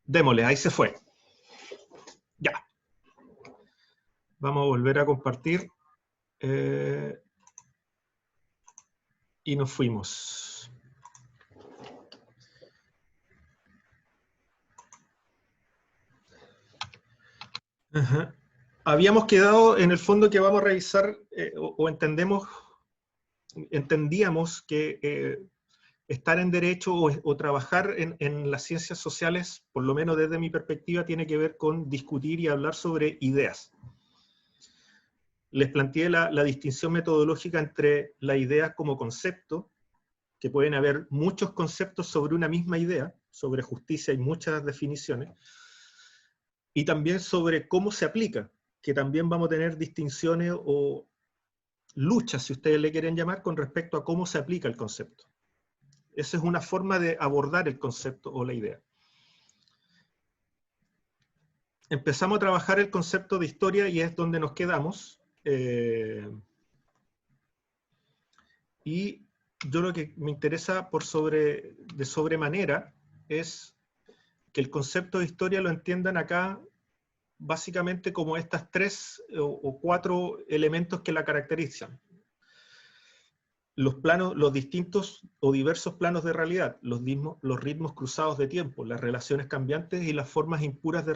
Démosle, ahí se fue. Ya. Vamos a volver a compartir. Y nos fuimos. Ajá. Habíamos quedado en el fondo que vamos a revisar, o entendíamos que estar en derecho o trabajar en las ciencias sociales, por lo menos desde mi perspectiva, tiene que ver con discutir y hablar sobre ideas. Les planteé la distinción metodológica entre la idea como concepto, que pueden haber muchos conceptos sobre una misma idea, sobre justicia hay muchas definiciones, y también sobre cómo se aplica, que también vamos a tener distinciones o luchas, si ustedes le quieren llamar, con respecto a cómo se aplica el concepto. Esa es una forma de abordar el concepto o la idea. Empezamos a trabajar el concepto de historia y es donde nos quedamos. Y yo lo que me interesa de sobremanera es que el concepto de historia lo entiendan acá básicamente como estas tres o cuatro elementos que la caracterizan. Los distintos o diversos planos de realidad, los ritmos cruzados de tiempo, las relaciones cambiantes y las formas impuras de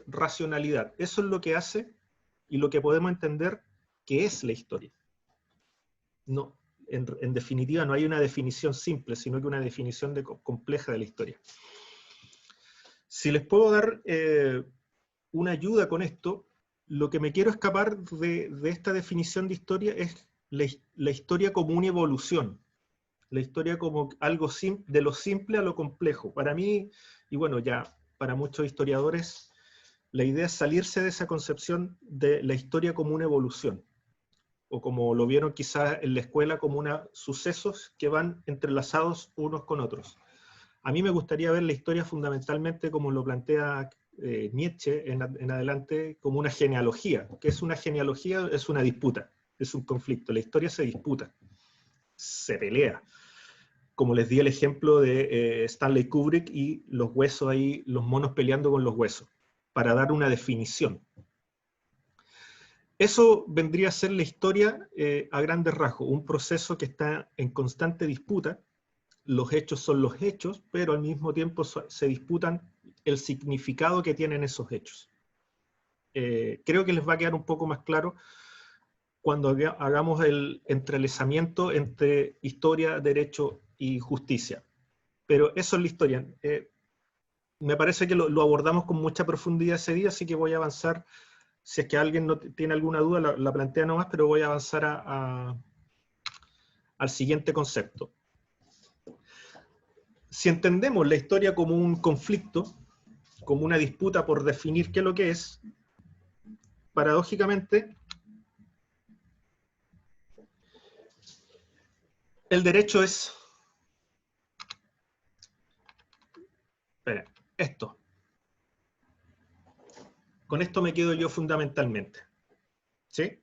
racionalidad. Eso es lo que hace y lo que podemos entender que es la historia. No, en definitiva no hay una definición simple, sino que una definición compleja de la historia. Si les puedo dar una ayuda con esto, lo que me quiero escapar de esta definición de historia es la historia como una evolución, la historia como algo de lo simple a lo complejo. Para mí, y bueno, ya para muchos historiadores, la idea es salirse de esa concepción de la historia como una evolución, o como lo vieron quizás en la escuela, como sucesos que van entrelazados unos con otros. A mí me gustaría ver la historia fundamentalmente como lo plantea Nietzsche en adelante, como una genealogía. ¿Qué es una genealogía? Es una disputa, es un conflicto. La historia se disputa, se pelea. Como les di el ejemplo de Stanley Kubrick y los huesos ahí, los monos peleando con los huesos, para dar una definición. Eso vendría a ser la historia a grandes rasgos, un proceso que está en constante disputa. Los hechos son los hechos, pero al mismo tiempo se disputan el significado que tienen esos hechos. Creo que les va a quedar un poco más claro cuando hagamos el entrelazamiento entre historia, derecho y justicia. Pero eso es la historia. Me parece que lo abordamos con mucha profundidad ese día, así que voy a avanzar. Si es que alguien no tiene alguna duda, la plantea nomás, pero voy a avanzar al siguiente concepto. Si entendemos la historia como un conflicto, como una disputa por definir qué es lo que es, paradójicamente, el derecho es esto. Con esto me quedo yo fundamentalmente. ¿Sí?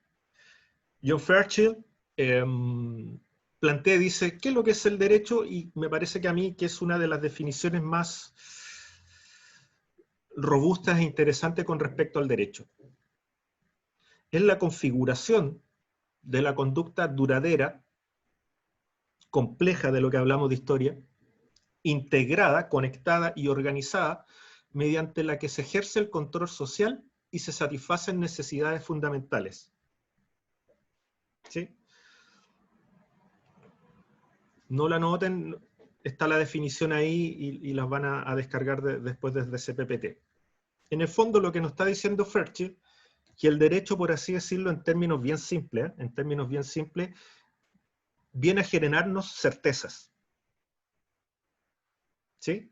John Fairchild dice, ¿qué es lo que es el derecho? Y me parece que a mí que es una de las definiciones más robustas e interesantes con respecto al derecho. Es la configuración de la conducta duradera, compleja de lo que hablamos de historia, integrada, conectada y organizada, mediante la que se ejerce el control social y se satisfacen necesidades fundamentales. ¿Sí? No la noten, está la definición ahí y las van a descargar después desde ese PPT. En el fondo lo que nos está diciendo Fairchild, que el derecho, por así decirlo, en términos bien simples, viene a generarnos certezas. ¿Sí?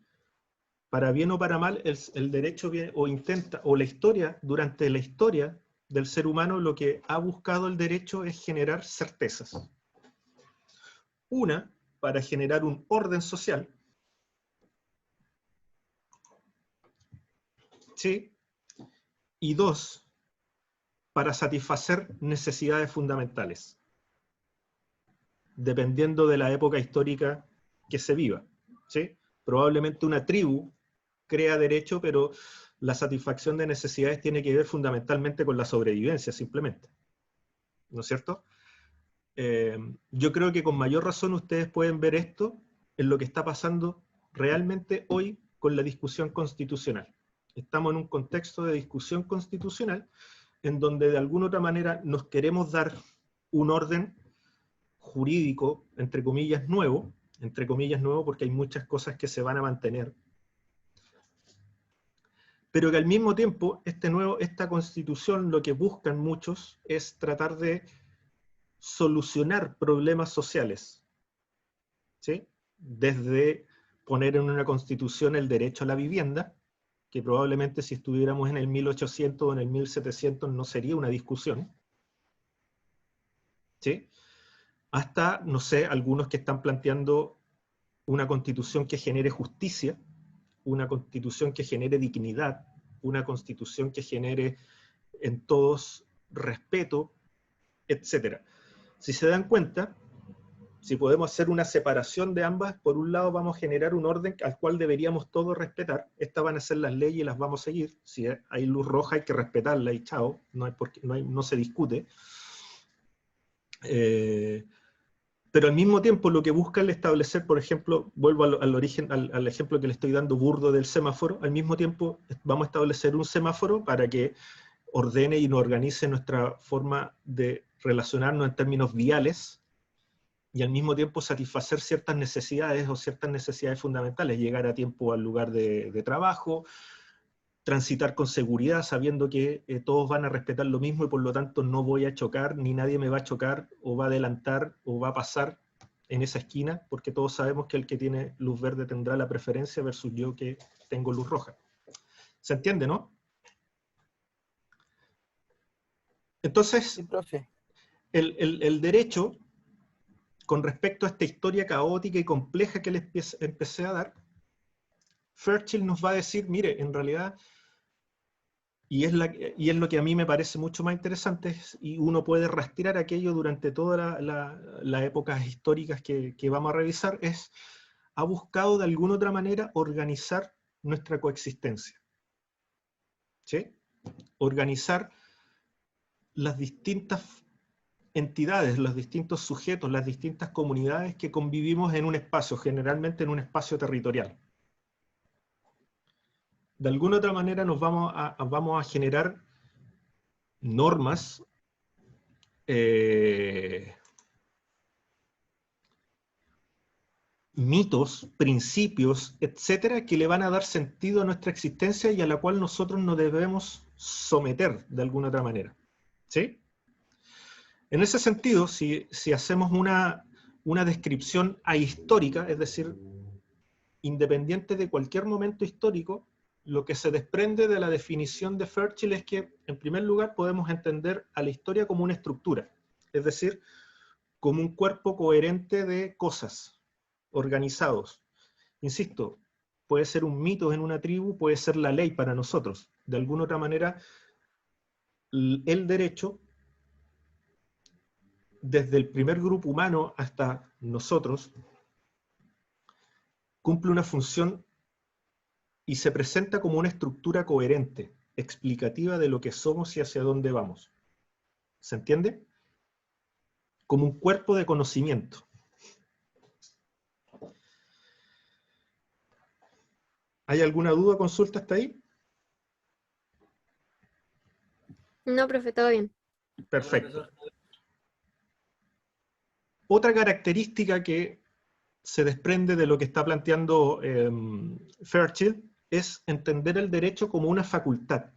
Para bien o para mal, el derecho viene, o la historia, durante la historia del ser humano, lo que ha buscado el derecho es generar certezas. Una, para generar un orden social. ¿Sí? Y dos, para satisfacer necesidades fundamentales, dependiendo de la época histórica que se viva. ¿Sí? Probablemente una tribu crea derecho, pero la satisfacción de necesidades tiene que ver fundamentalmente con la sobrevivencia, simplemente. ¿No es cierto? Yo creo que con mayor razón ustedes pueden ver esto en lo que está pasando realmente hoy con la discusión constitucional. Estamos en un contexto de discusión constitucional en donde de alguna otra manera nos queremos dar un orden jurídico, entre comillas, nuevo porque hay muchas cosas que se van a mantener, pero que al mismo tiempo esta constitución lo que buscan muchos es tratar de solucionar problemas sociales, ¿sí? Desde poner en una constitución el derecho a la vivienda, que probablemente si estuviéramos en el 1800 o en el 1700 no sería una discusión, ¿sí? Hasta, no sé, algunos que están planteando una constitución que genere justicia, una constitución que genere dignidad, una constitución que genere en todos respeto, etc. Si se dan cuenta, si podemos hacer una separación de ambas, por un lado vamos a generar un orden al cual deberíamos todos respetar. Estas van a ser las leyes y las vamos a seguir. Si hay luz roja hay que respetarla y chao, no se discute. Pero al mismo tiempo lo que busca es establecer, por ejemplo, vuelvo al ejemplo que le estoy dando burdo del semáforo, al mismo tiempo vamos a establecer un semáforo para que ordene y nos organice nuestra forma de relacionarnos en términos viales, y al mismo tiempo satisfacer ciertas necesidades o ciertas necesidades fundamentales, llegar a tiempo al lugar de trabajo, transitar con seguridad sabiendo que todos van a respetar lo mismo y por lo tanto no voy a chocar, ni nadie me va a chocar o va a adelantar o va a pasar en esa esquina, porque todos sabemos que el que tiene luz verde tendrá la preferencia versus yo que tengo luz roja. ¿Se entiende, no? Entonces, Sí, profe. el derecho, con respecto a esta historia caótica y compleja que les empecé a dar, Fairchild nos va a decir, mire, en realidad, y es lo que a mí me parece mucho más interesante, y uno puede rastrear aquello durante todas las épocas históricas que vamos a revisar, ha buscado de alguna otra manera organizar nuestra coexistencia. ¿Sí? Organizar las distintas entidades, los distintos sujetos, las distintas comunidades que convivimos en un espacio, generalmente en un espacio territorial. De alguna otra manera nos vamos a generar normas, mitos, principios, etcétera, que le van a dar sentido a nuestra existencia y a la cual nosotros nos debemos someter de alguna otra manera. ¿Sí? En ese sentido, si hacemos una descripción ahistórica, es decir, independiente de cualquier momento histórico, lo que se desprende de la definición de Fairchild es que, en primer lugar, podemos entender a la historia como una estructura, es decir, como un cuerpo coherente de cosas, organizados. Insisto, puede ser un mito en una tribu, puede ser la ley para nosotros. De alguna otra manera, el derecho, desde el primer grupo humano hasta nosotros, cumple una función y se presenta como una estructura coherente, explicativa de lo que somos y hacia dónde vamos. ¿Se entiende? Como un cuerpo de conocimiento. ¿Hay alguna duda, consulta hasta ahí? No, profe, todo bien. Perfecto. Otra característica que se desprende de lo que está planteando Fairchild es entender el derecho como una facultad.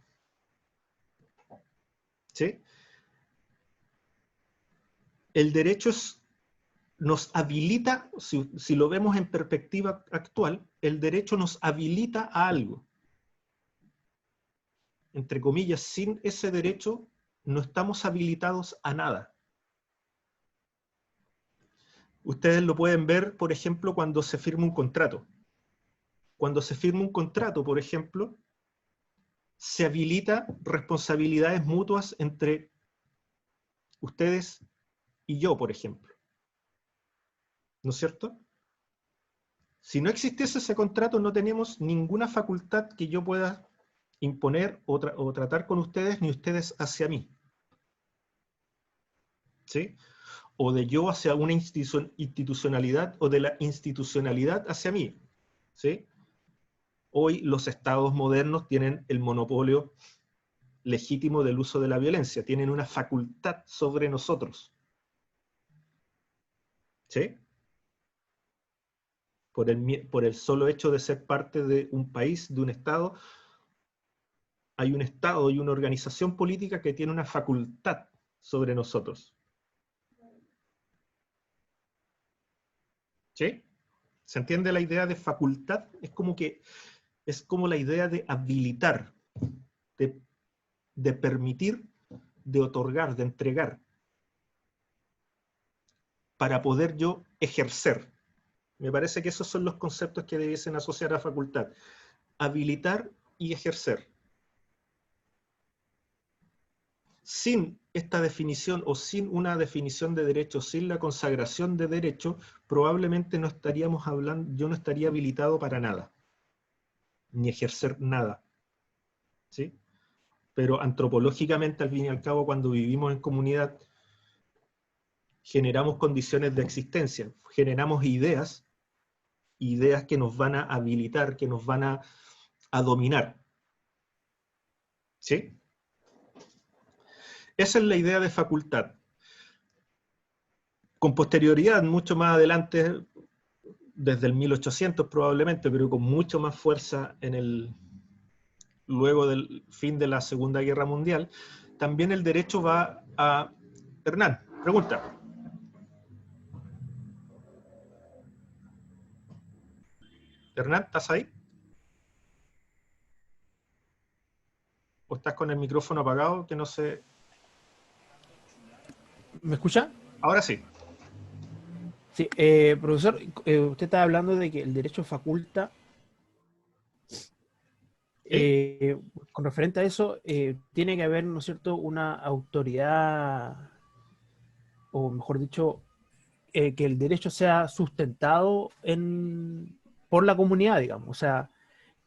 ¿Sí? El derecho nos habilita, si lo vemos en perspectiva actual, el derecho nos habilita a algo. Entre comillas, sin ese derecho no estamos habilitados a nada. Ustedes lo pueden ver, por ejemplo, cuando se firma un contrato. Cuando se firma un contrato, por ejemplo, se habilita responsabilidades mutuas entre ustedes y yo, por ejemplo. ¿No es cierto? Si no existiese ese contrato, no tenemos ninguna facultad que yo pueda imponer o tratar con ustedes, ni ustedes hacia mí. ¿Sí? O de yo hacia una institucionalidad, o de la institucionalidad hacia mí. ¿Sí? Hoy los estados modernos tienen el monopolio legítimo del uso de la violencia, tienen una facultad sobre nosotros. ¿Sí? Por el solo hecho de ser parte de un país, de un estado, hay un estado y una organización política que tiene una facultad sobre nosotros. ¿Sí? ¿Se entiende la idea de facultad? Es como la idea de habilitar, de permitir, de otorgar, de entregar, para poder yo ejercer. Me parece que esos son los conceptos que debiesen asociar a facultad. Habilitar y ejercer. Sin esta definición, o sin una definición de derecho, sin la consagración de derecho, probablemente no estaríamos hablando, yo no estaría habilitado para nada, ni ejercer nada. ¿Sí? Pero antropológicamente, al fin y al cabo, cuando vivimos en comunidad, generamos condiciones de existencia, generamos ideas que nos van a habilitar, que nos van a dominar. ¿Sí? Esa es la idea de facultad. Con posterioridad, mucho más adelante, desde el 1800 probablemente, pero con mucho más fuerza luego del fin de la Segunda Guerra Mundial, también el derecho va a... Hernán, pregunta. Hernán, ¿estás ahí? ¿O estás con el micrófono apagado? Que no sé... ¿Me escucha? Ahora sí. Sí, profesor, usted está hablando de que el derecho faculta. Con referente a eso, tiene que haber, ¿no es cierto?, una autoridad, o mejor dicho, que el derecho sea sustentado por la comunidad, digamos, o sea,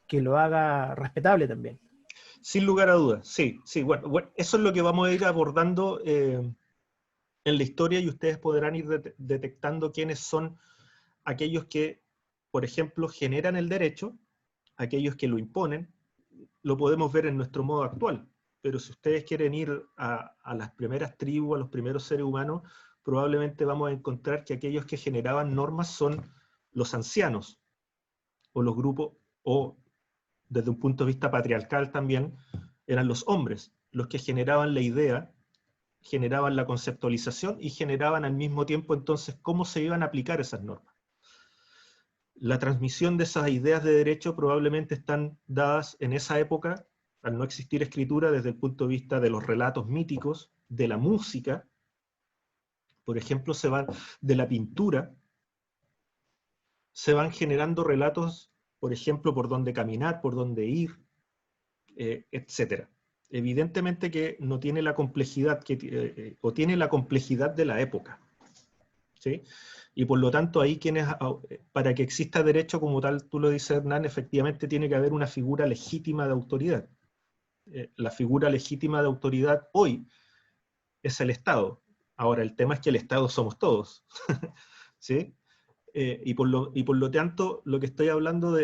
que lo haga respetable también. Sin lugar a dudas, sí, sí. Bueno, eso es lo que vamos a ir abordando en la historia, y ustedes podrán ir detectando quiénes son aquellos que, por ejemplo, generan el derecho, aquellos que lo imponen. Lo podemos ver en nuestro modo actual, pero si ustedes quieren ir a las primeras tribus, a los primeros seres humanos, probablemente vamos a encontrar que aquellos que generaban normas son los ancianos, o los grupos, o desde un punto de vista patriarcal también, eran los hombres, los que generaban la idea, generaban la conceptualización y generaban al mismo tiempo entonces cómo se iban a aplicar esas normas. La transmisión de esas ideas de derecho probablemente están dadas en esa época, al no existir escritura, desde el punto de vista de los relatos míticos, de la música, por ejemplo, de la pintura, se van generando relatos, por ejemplo, por dónde caminar, por dónde ir, etc. Evidentemente que no tiene la complejidad o tiene la complejidad de la época, ¿sí? Y por lo tanto ahí para que exista derecho como tal, tú lo dices, Hernán, efectivamente tiene que haber una figura legítima de autoridad. La figura legítima de autoridad hoy es el Estado. Ahora, el tema es que el Estado somos todos, ¿sí? Y por lo tanto, lo que estoy hablando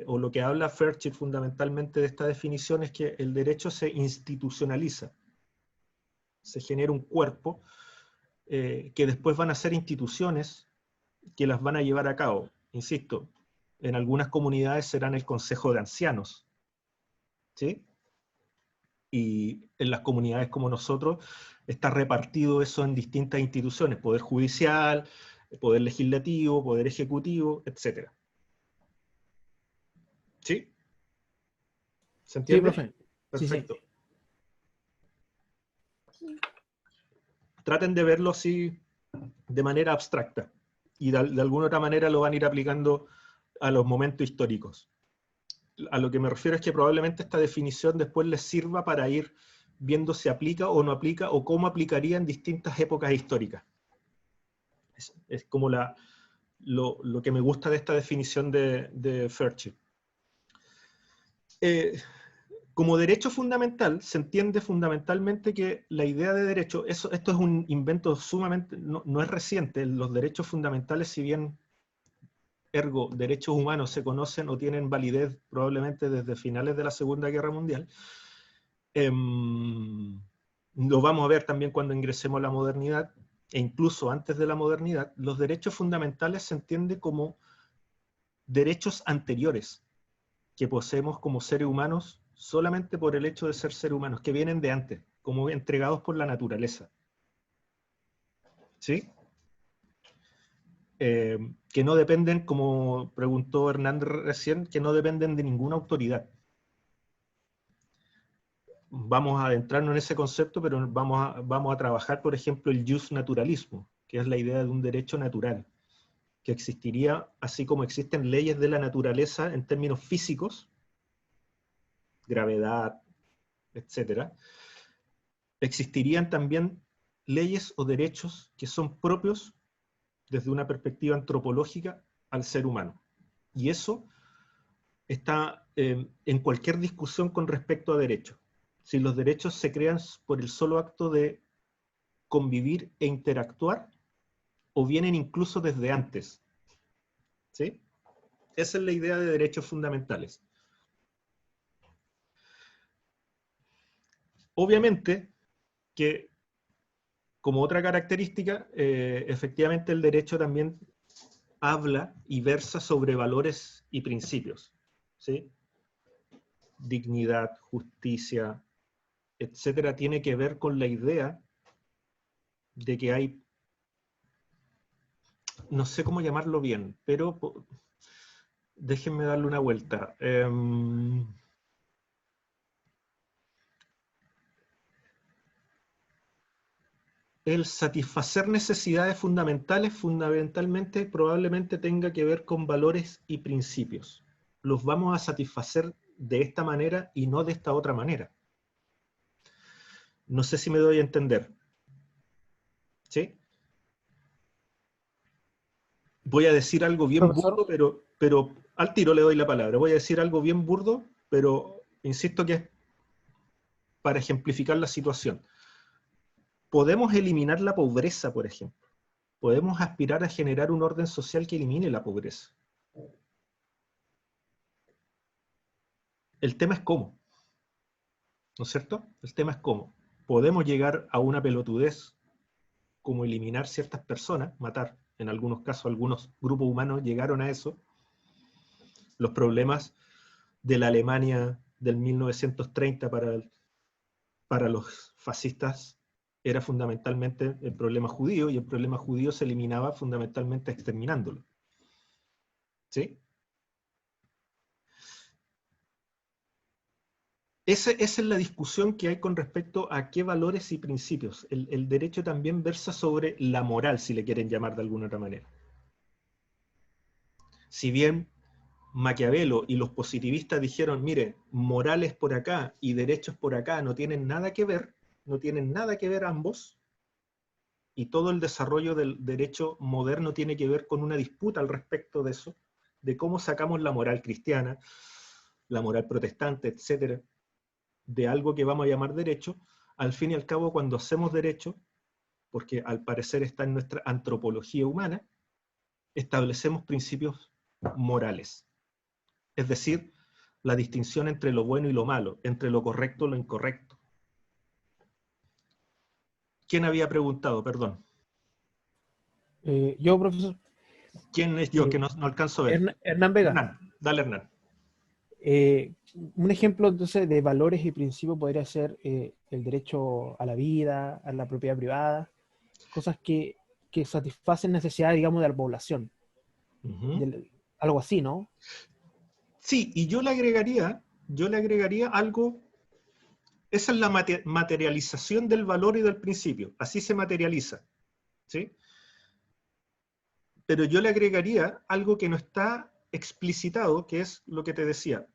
o lo que habla Fairchild fundamentalmente de esta definición es que el derecho se institucionaliza. Se genera un cuerpo que después van a ser instituciones que las van a llevar a cabo. Insisto, en algunas comunidades serán el Consejo de Ancianos, ¿sí? Y en las comunidades como nosotros está repartido eso en distintas instituciones, poder judicial, poder legislativo, poder ejecutivo, etc. ¿Sí? ¿Se entiende? Sí, profe. Perfecto. Sí. Traten de verlo así de manera abstracta, y de alguna otra manera lo van a ir aplicando a los momentos históricos. A lo que me refiero es que probablemente esta definición después les sirva para ir viendo si aplica o no aplica, o cómo aplicaría en distintas épocas históricas. Es como la lo que me gusta de esta definición de Ferchi. Como derecho fundamental, se entiende fundamentalmente que la idea de derecho, esto es un invento sumamente, no es reciente, los derechos fundamentales, si bien ergo derechos humanos se conocen o tienen validez probablemente desde finales de la Segunda Guerra Mundial, lo vamos a ver también cuando ingresemos a la modernidad, e incluso antes de la modernidad, los derechos fundamentales se entienden como derechos anteriores que poseemos como seres humanos solamente por el hecho de ser seres humanos, que vienen de antes, como entregados por la naturaleza. ¿Sí? Que no dependen, como preguntó Hernández recién, que no dependen de ninguna autoridad. Vamos a adentrarnos en ese concepto, pero vamos a trabajar, por ejemplo, el jus naturalismo, que es la idea de un derecho natural, que existiría, así como existen leyes de la naturaleza en términos físicos, gravedad, etcétera, existirían también leyes o derechos que son propios desde una perspectiva antropológica al ser humano. Y eso está en cualquier discusión con respecto a derechos. Si los derechos se crean por el solo acto de convivir e interactuar, o vienen incluso desde antes. ¿Sí? Esa es la idea de derechos fundamentales. Obviamente que, como otra característica, efectivamente el derecho también habla y versa sobre valores y principios, ¿sí? Dignidad, justicia, etcétera, tiene que ver con la idea de que hay, no sé cómo llamarlo bien, pero déjenme darle una vuelta. El satisfacer necesidades fundamentales fundamentalmente probablemente tenga que ver con valores y principios. Los vamos a satisfacer de esta manera y no de esta otra manera. No sé si me doy a entender. ¿Sí? Voy a decir algo bien Profesor, burdo, pero al tiro le doy la palabra. Voy a decir algo bien burdo, pero insisto que es para ejemplificar la situación. Podemos eliminar la pobreza, por ejemplo. Podemos aspirar a generar un orden social que elimine la pobreza. El tema es cómo, ¿no es cierto? El tema es cómo. Podemos llegar a una pelotudez como eliminar ciertas personas, matar. En algunos casos, algunos grupos humanos llegaron a eso. Los problemas de la Alemania del 1930 para los fascistas era fundamentalmente el problema judío, y el problema judío se eliminaba fundamentalmente exterminándolo. ¿Sí? Esa es la discusión que hay con respecto a qué valores y principios. El derecho también versa sobre la moral, si le quieren llamar de alguna otra manera. Si bien Maquiavelo y los positivistas dijeron, mire, morales por acá y derechos por acá no tienen nada que ver, no tienen nada que ver ambos, y todo el desarrollo del derecho moderno tiene que ver con una disputa al respecto de eso, de cómo sacamos la moral cristiana, la moral protestante, etcétera, de algo que vamos a llamar derecho. Al fin y al cabo, cuando hacemos derecho, porque al parecer está en nuestra antropología humana, establecemos principios morales. Es decir, la distinción entre lo bueno y lo malo, entre lo correcto y lo incorrecto. ¿Quién había preguntado? Perdón. yo, profesor, ¿Quién es yo? Que no alcanzo a ver. Hernán Vega. Hernán, dale Hernán. Un ejemplo entonces de valores y principios podría ser el derecho a la vida, a la propiedad privada, cosas que satisfacen necesidades, digamos, de la población. Algo así, ¿no? Sí, y yo le agregaría algo, esa es la materialización del valor y del principio, así se materializa, ¿sí? Pero yo le agregaría algo que no está explicitado, que es lo que te decía.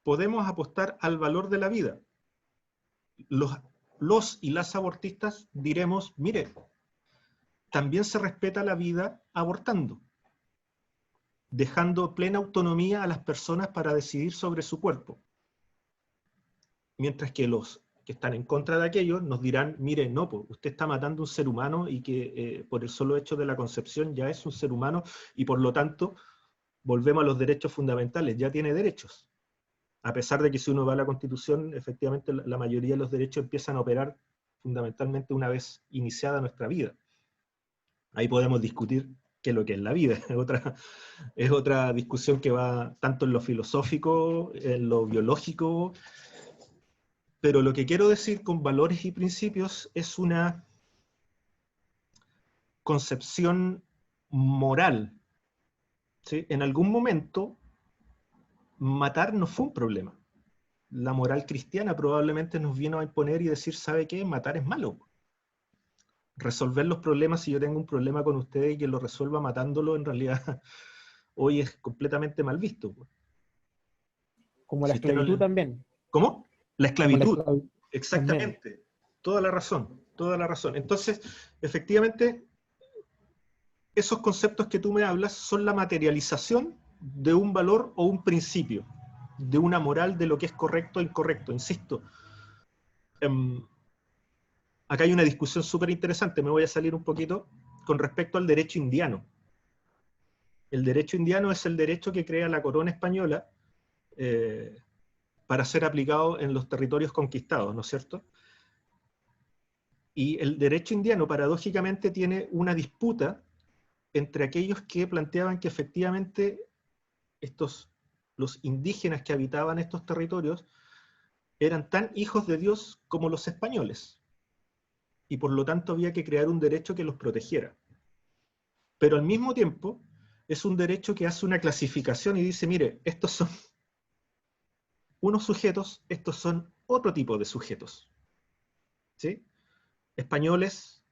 Podemos apostar al valor de la vida. Los y las abortistas diremos, mire, también se respeta la vida abortando. dejando plena autonomía a las personas para decidir sobre su cuerpo. Mientras que los que están en contra de aquello nos dirán, mire, no, pues, usted está matando a un ser humano y que por el solo hecho de la concepción ya es un ser humano y por lo tanto volvemos a los derechos fundamentales, ya tiene derechos. A pesar de que si uno va a la Constitución, efectivamente la mayoría de los derechos empiezan a operar fundamentalmente una vez iniciada nuestra vida. Ahí podemos discutir qué es lo que es la vida. Es otra discusión que va tanto en lo filosófico, en lo biológico, pero lo que quiero decir con valores y principios es una concepción moral, ¿sí? En algún momento, matar no fue un problema. La moral cristiana probablemente nos vino a imponer y decir, ¿sabe qué? Matar es malo. Resolver los problemas, si yo tengo un problema con usted y que lo resuelva matándolo, en realidad hoy es completamente mal visto. Como la Si usted no esclavitud le... también. ¿Cómo? La Como la esclavitud. esclavitud también. Exactamente. Toda la razón. Toda la razón. Entonces, efectivamente, esos conceptos que tú me hablas son la materialización de un valor o un principio, de una moral de lo que es correcto o incorrecto. Insisto, acá hay una discusión súper interesante, me voy a salir un poquito, con respecto al derecho indiano. El derecho indiano es el derecho que crea la corona española para ser aplicado en los territorios conquistados, ¿no es cierto? Y el derecho indiano, paradójicamente, tiene una disputa entre aquellos que planteaban que efectivamente los indígenas que habitaban estos territorios eran tan hijos de Dios como los españoles. Y por lo tanto había que crear un derecho que los protegiera. Pero al mismo tiempo es un derecho que hace una clasificación y dice, mire, estos son unos sujetos, estos son otro tipo de sujetos. ¿Sí? Españoles,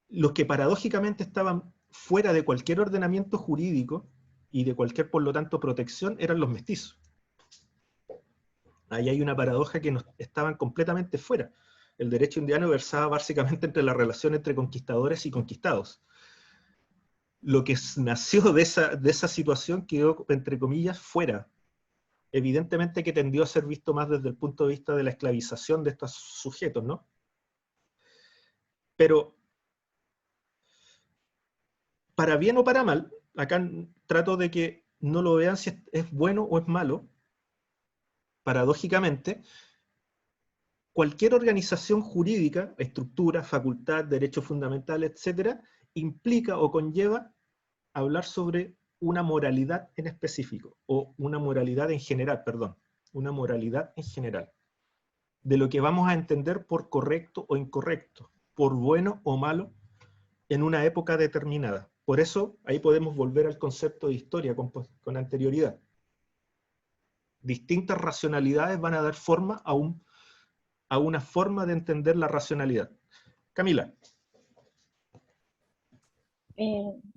los que paradójicamente estaban fuera de cualquier ordenamiento jurídico y de cualquier, por lo tanto, protección, eran los mestizos. Ahí hay una paradoja que estaban completamente fuera. El derecho indiano versaba básicamente entre la relación entre conquistadores y conquistados. Lo que nació de esa situación quedó, entre comillas, fuera. Evidentemente que tendió a ser visto más desde el punto de vista de la esclavización de estos sujetos, ¿no? Pero, para bien o para mal, acá trato de que no lo vean si es bueno o es malo, paradójicamente, cualquier organización jurídica, estructura, facultad, derecho fundamental, etcétera, implica o conlleva hablar sobre una moralidad en específico, o una moralidad en general, perdón, una moralidad en general, de lo que vamos a entender por correcto o incorrecto, por bueno o malo, en una época determinada. Por eso, ahí podemos volver al concepto de historia con anterioridad. Distintas racionalidades van a dar forma a una forma de entender la racionalidad. Camila.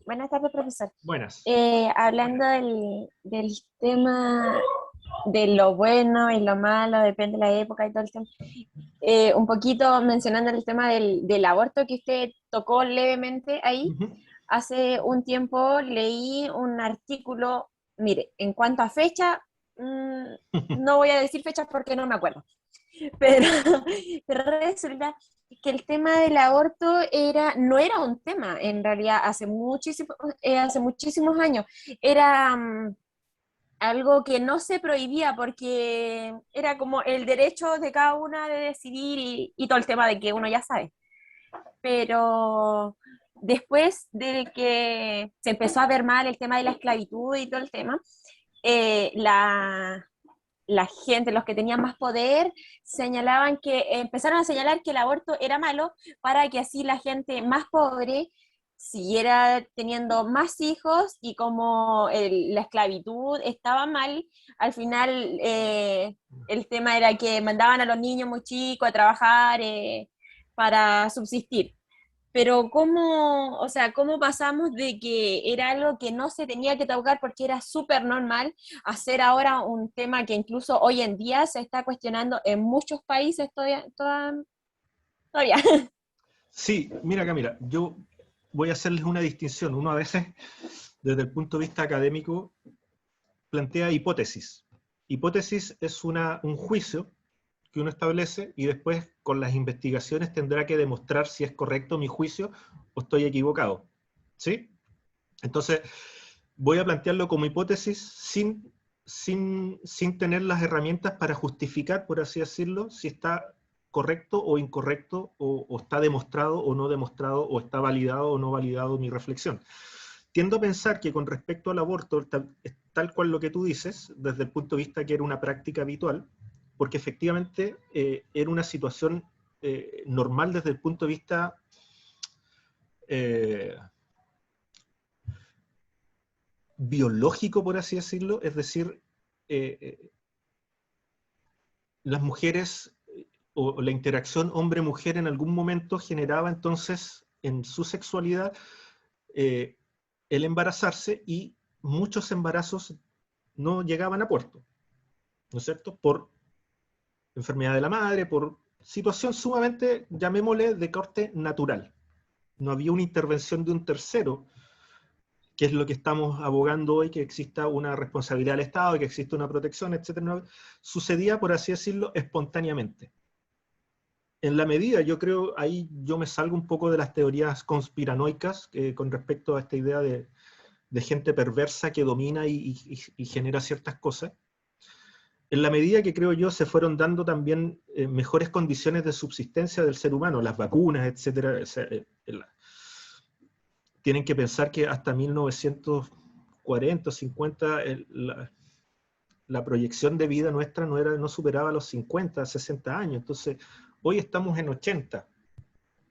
Buenas tardes, profesor. Buenas. Hablando del tema de lo bueno y lo malo, depende de la época y todo el tema, un poquito mencionando el tema del aborto que usted tocó levemente ahí. Hace un tiempo leí un artículo, mire, en cuanto a fecha, no voy a decir fechas porque no me acuerdo, pero, pero resulta que el tema del aborto no era un tema, en realidad, hace muchísimos años. Era algo que no se prohibía porque era como el derecho de cada una de decidir y todo el tema de que uno ya sabe. Pero después de que se empezó a ver mal el tema de la esclavitud y todo el tema, la gente, los que tenían más poder, empezaron a señalar que el aborto era malo para que así la gente más pobre siguiera teniendo más hijos y como la esclavitud estaba mal, al final el tema era que mandaban a los niños muy chicos a trabajar para subsistir. Pero o sea, cómo pasamos de que era algo que no se tenía que tocar porque era súper normal, a ser ahora un tema que incluso hoy en día se está cuestionando en muchos países todavía. Sí, mira Camila, yo voy a hacerles una distinción. Uno a veces desde el punto de vista académico, plantea hipótesis. Hipótesis es un juicio que uno establece y después con las investigaciones tendrá que demostrar si es correcto mi juicio o estoy equivocado. ¿Sí? Entonces, voy a plantearlo como hipótesis sin tener las herramientas para justificar, por así decirlo, si está correcto o incorrecto, o está demostrado o no demostrado, o está validado o no validado mi reflexión. Tiendo a pensar que con respecto al aborto, tal cual lo que tú dices, desde el punto de vista que era una práctica habitual, porque efectivamente era una situación normal desde el punto de vista biológico, por así decirlo, es decir, las mujeres o la interacción hombre-mujer en algún momento generaba entonces en su sexualidad el embarazarse, y muchos embarazos no llegaban a puerto, ¿no es cierto? Por enfermedad de la madre, por situación sumamente, llamémosle, de corte natural. No había una intervención de un tercero, que es lo que estamos abogando hoy, que exista una responsabilidad del Estado, que exista una protección, etcétera. No, sucedía, por así decirlo, espontáneamente. En la medida, yo creo, ahí yo me salgo un poco de las teorías conspiranoicas con respecto a esta idea de gente perversa que domina y genera ciertas cosas. En la medida que creo yo se fueron dando también mejores condiciones de subsistencia del ser humano, las vacunas, etcétera. Tienen que pensar que hasta 1940, 50, la proyección de vida nuestra no superaba los 50, 60 años. Entonces, hoy estamos en 80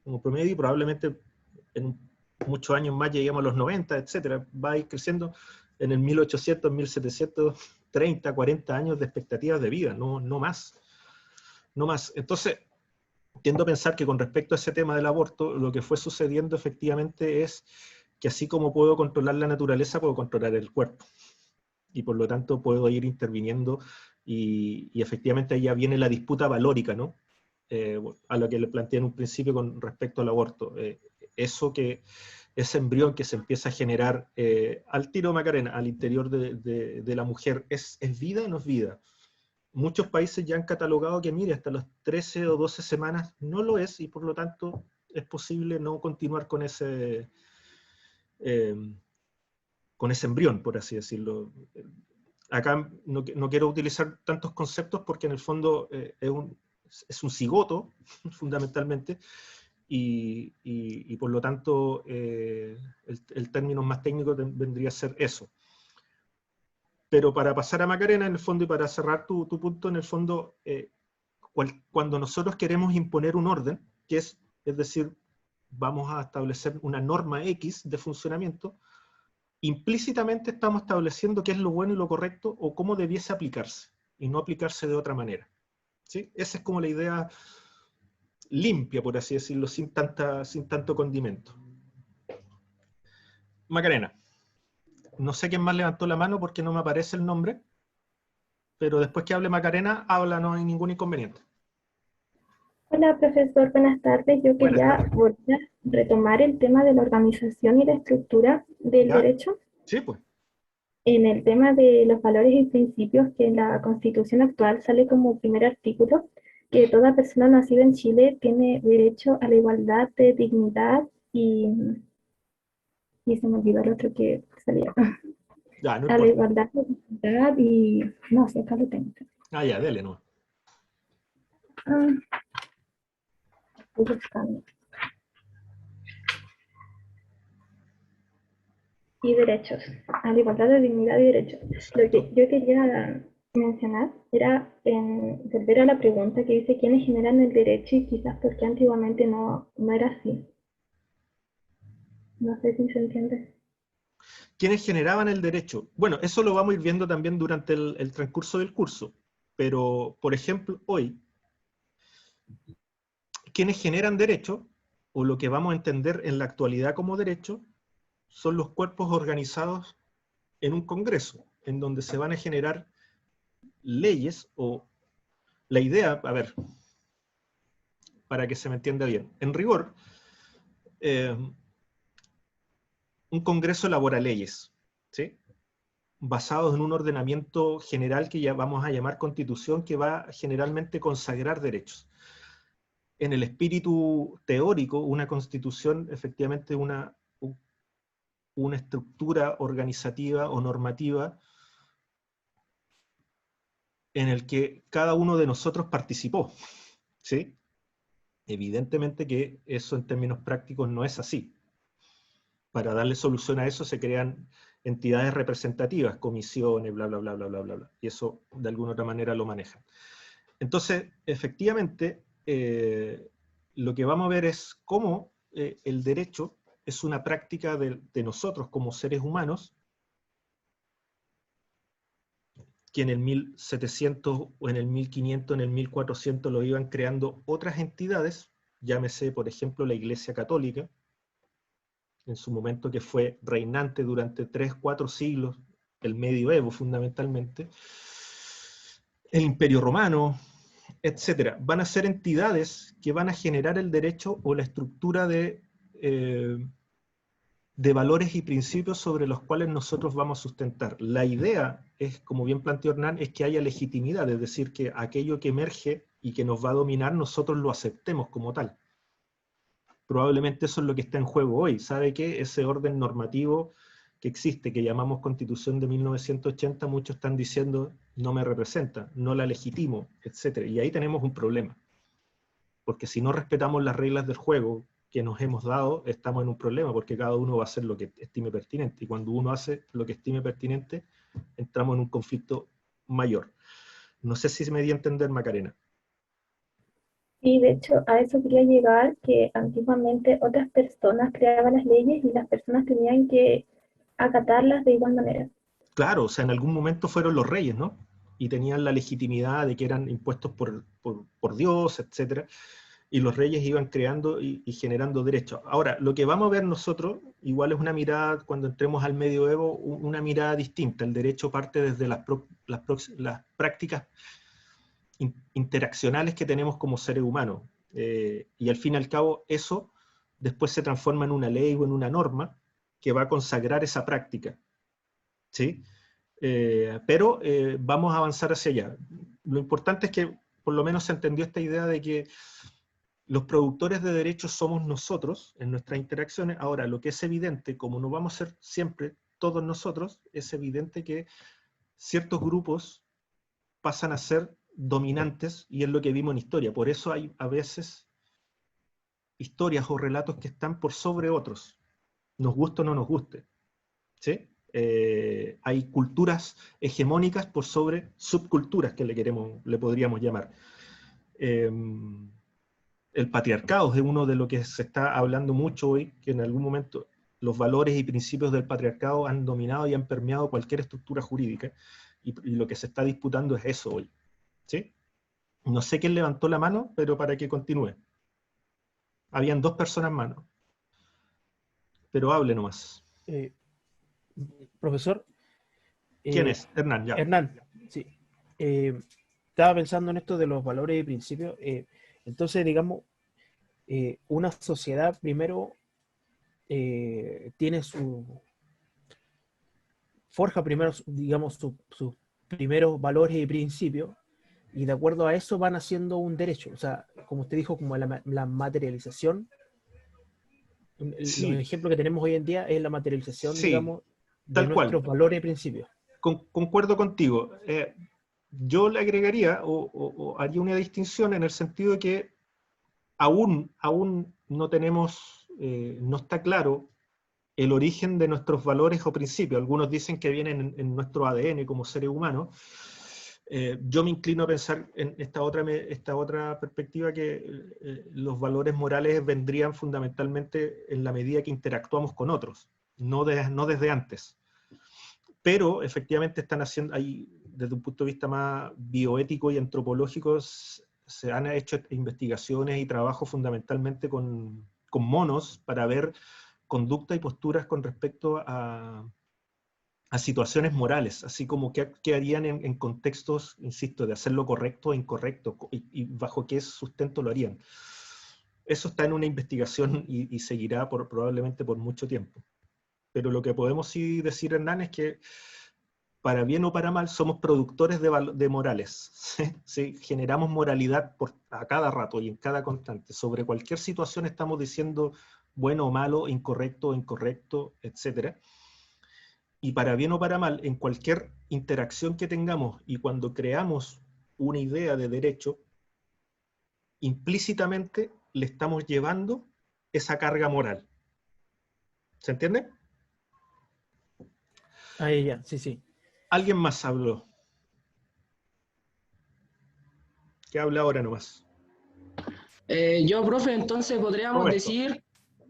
como promedio, y probablemente en muchos años más lleguemos a los 90, etcétera. Va a ir creciendo en el 1800, 1730, 40 años de expectativas de vida, no más. No más. Entonces, tiendo a pensar que con respecto a ese tema del aborto, lo que fue sucediendo efectivamente es que así como puedo controlar la naturaleza, puedo controlar el cuerpo. Y por lo tanto puedo ir interviniendo, y efectivamente ahí ya viene la disputa valórica, ¿no? A lo que le planteé en un principio con respecto al aborto. Ese embrión que se empieza a generar al tiro, Macarena, al interior de la mujer, ¿es vida o no es vida? Muchos países ya han catalogado que, mire, hasta las 13 o 12 semanas no lo es, y por lo tanto es posible no continuar con ese embrión, por así decirlo. Acá no quiero utilizar tantos conceptos porque en el fondo es un cigoto, fundamentalmente, y por lo tanto el término más técnico vendría a ser eso. Pero para pasar a Macarena, en el fondo, y para cerrar tu punto, en el fondo, cuando nosotros queremos imponer un orden, es decir, vamos a establecer una norma X de funcionamiento, implícitamente estamos estableciendo qué es lo bueno y lo correcto, o cómo debiese aplicarse, y no aplicarse de otra manera. ¿Sí? Esa es como la idea limpia, por así decirlo, sin tanto condimento. Macarena. No sé quién más levantó la mano porque no me aparece el nombre, pero después que hable Macarena, habla, no hay ningún inconveniente. Hola, profesor, buenas tardes. Yo Buenas quería tardes. volver a retomar el tema de la organización y la estructura del ¿Ya? derecho Sí, pues. en el tema de los valores y principios que en la Constitución actual sale como primer artículo, que toda persona nacida en Chile tiene derecho a la igualdad de dignidad y se me olvidó el otro que salía. Ya, no A la importa. igualdad de dignidad y... No, sí, acá lo tengo. Ah, ya, dele, no. Ah, estoy buscando. Y derechos, a la igualdad de dignidad y derechos. Lo Exacto. que yo quería mencionar era volver a la pregunta que dice quiénes generan el derecho y quizás porque antiguamente no era así. No sé si se entiende. ¿Quiénes generaban el derecho? Bueno, eso lo vamos a ir viendo también durante el transcurso del curso, pero, por ejemplo, hoy, quienes generan derecho, o lo que vamos a entender en la actualidad como derecho, son los cuerpos organizados en un congreso, en donde se van a generar leyes, o la idea, a ver, para que se me entienda bien, en rigor, un congreso elabora leyes, ¿sí? Basados en un ordenamiento general que ya vamos a llamar constitución, que va generalmente a consagrar derechos. En el espíritu teórico, una constitución efectivamente es una estructura organizativa o normativa en el que cada uno de nosotros participó, ¿sí? Evidentemente que eso en términos prácticos no es así. Para darle solución a eso se crean entidades representativas, comisiones, bla, bla, bla, bla, bla, bla, bla, y eso de alguna otra manera lo manejan. Entonces, efectivamente, lo que vamos a ver es cómo el derecho es una práctica de nosotros como seres humanos, que en el 1700 o en el 1500, en el 1400 lo iban creando otras entidades, llámese por ejemplo la Iglesia Católica, en su momento que fue reinante durante 3, 4 siglos, el medioevo fundamentalmente, el Imperio Romano, etcétera. Van a ser entidades que van a generar el derecho o la estructura de valores y principios sobre los cuales nosotros vamos a sustentar. La idea es, como bien planteó Hernán, es que haya legitimidad, es decir, que aquello que emerge y que nos va a dominar, nosotros lo aceptemos como tal. Probablemente eso es lo que está en juego hoy. ¿Sabe qué? Ese orden normativo que existe, que llamamos Constitución de 1980, muchos están diciendo no me representa, no la legitimo, etc. Y ahí tenemos un problema. Porque si no respetamos las reglas del juego que nos hemos dado, estamos en un problema, porque cada uno va a hacer lo que estime pertinente. Y cuando uno hace lo que estime pertinente, entramos en un conflicto mayor. No sé si me di a entender, Macarena. Y de hecho, a eso quería llegar, que antiguamente otras personas creaban las leyes y las personas tenían que acatarlas de igual manera. Claro, o sea, en algún momento fueron los reyes, ¿no? Y tenían la legitimidad de que eran impuestos por Dios, etc. Y los reyes iban creando y generando derechos. Ahora, lo que vamos a ver nosotros, igual es una mirada, cuando entremos al medioevo, una mirada distinta. El derecho parte desde las prácticas interaccionales que tenemos como seres humanos. Y al fin y al cabo, eso después se transforma en una ley o en una norma que va a consagrar esa práctica. ¿Sí? Pero vamos a avanzar hacia allá. Lo importante es que por lo menos se entendió esta idea de que los productores de derechos somos nosotros en nuestras interacciones. Ahora, lo que es evidente, como no vamos a ser siempre todos nosotros, es evidente que ciertos grupos pasan a ser dominantes, y es lo que vimos en historia. Por eso hay a veces historias o relatos que están por sobre otros, nos guste o no nos guste. ¿Sí? Hay culturas hegemónicas por sobre subculturas que le podríamos llamar. El patriarcado es uno de lo que se está hablando mucho hoy, que en algún momento los valores y principios del patriarcado han dominado y han permeado cualquier estructura jurídica, y lo que se está disputando es eso hoy. ¿Sí? No sé quién levantó la mano, pero para que continúe. Habían 2 personas en mano. Pero hable nomás. Profesor. ¿Quién es? Hernán, ya. Hernán, sí. Estaba pensando en esto de los valores y principios. Entonces, digamos, una sociedad primero tiene forja primero, digamos, sus primeros valores y principios, y de acuerdo a eso van haciendo un derecho. O sea, como usted dijo, como la materialización. Sí. Los ejemplos que tenemos hoy en día es la materialización, sí, digamos, de tal nuestros cual. valores y principios. Concuerdo contigo. Yo le agregaría o haría una distinción en el sentido de que aún no tenemos, no está claro el origen de nuestros valores o principios. Algunos dicen que vienen en nuestro ADN como seres humanos. Yo me inclino a pensar en esta otra perspectiva, que los valores morales vendrían fundamentalmente en la medida que interactuamos con otros, no desde antes. Pero efectivamente están haciendo, ahí, desde un punto de vista más bioético y antropológico, se han hecho investigaciones y trabajos fundamentalmente con monos para ver conducta y posturas con respecto a situaciones morales, así como qué harían en contextos, insisto, de hacer lo correcto o incorrecto, y bajo qué sustento lo harían. Eso está en una investigación y seguirá probablemente por mucho tiempo. Pero lo que podemos sí decir, Hernán, es que para bien o para mal somos productores de morales. ¿Sí? Generamos moralidad a cada rato y en cada constante. Sobre cualquier situación estamos diciendo bueno o malo, incorrecto o incorrecto, etc. Y para bien o para mal, en cualquier interacción que tengamos y cuando creamos una idea de derecho, implícitamente le estamos llevando esa carga moral. ¿Se entiende? Ahí ya, sí, sí. ¿Alguien más habló? ¿Qué habla ahora nomás? Yo, profe, entonces podríamos Roberto. decir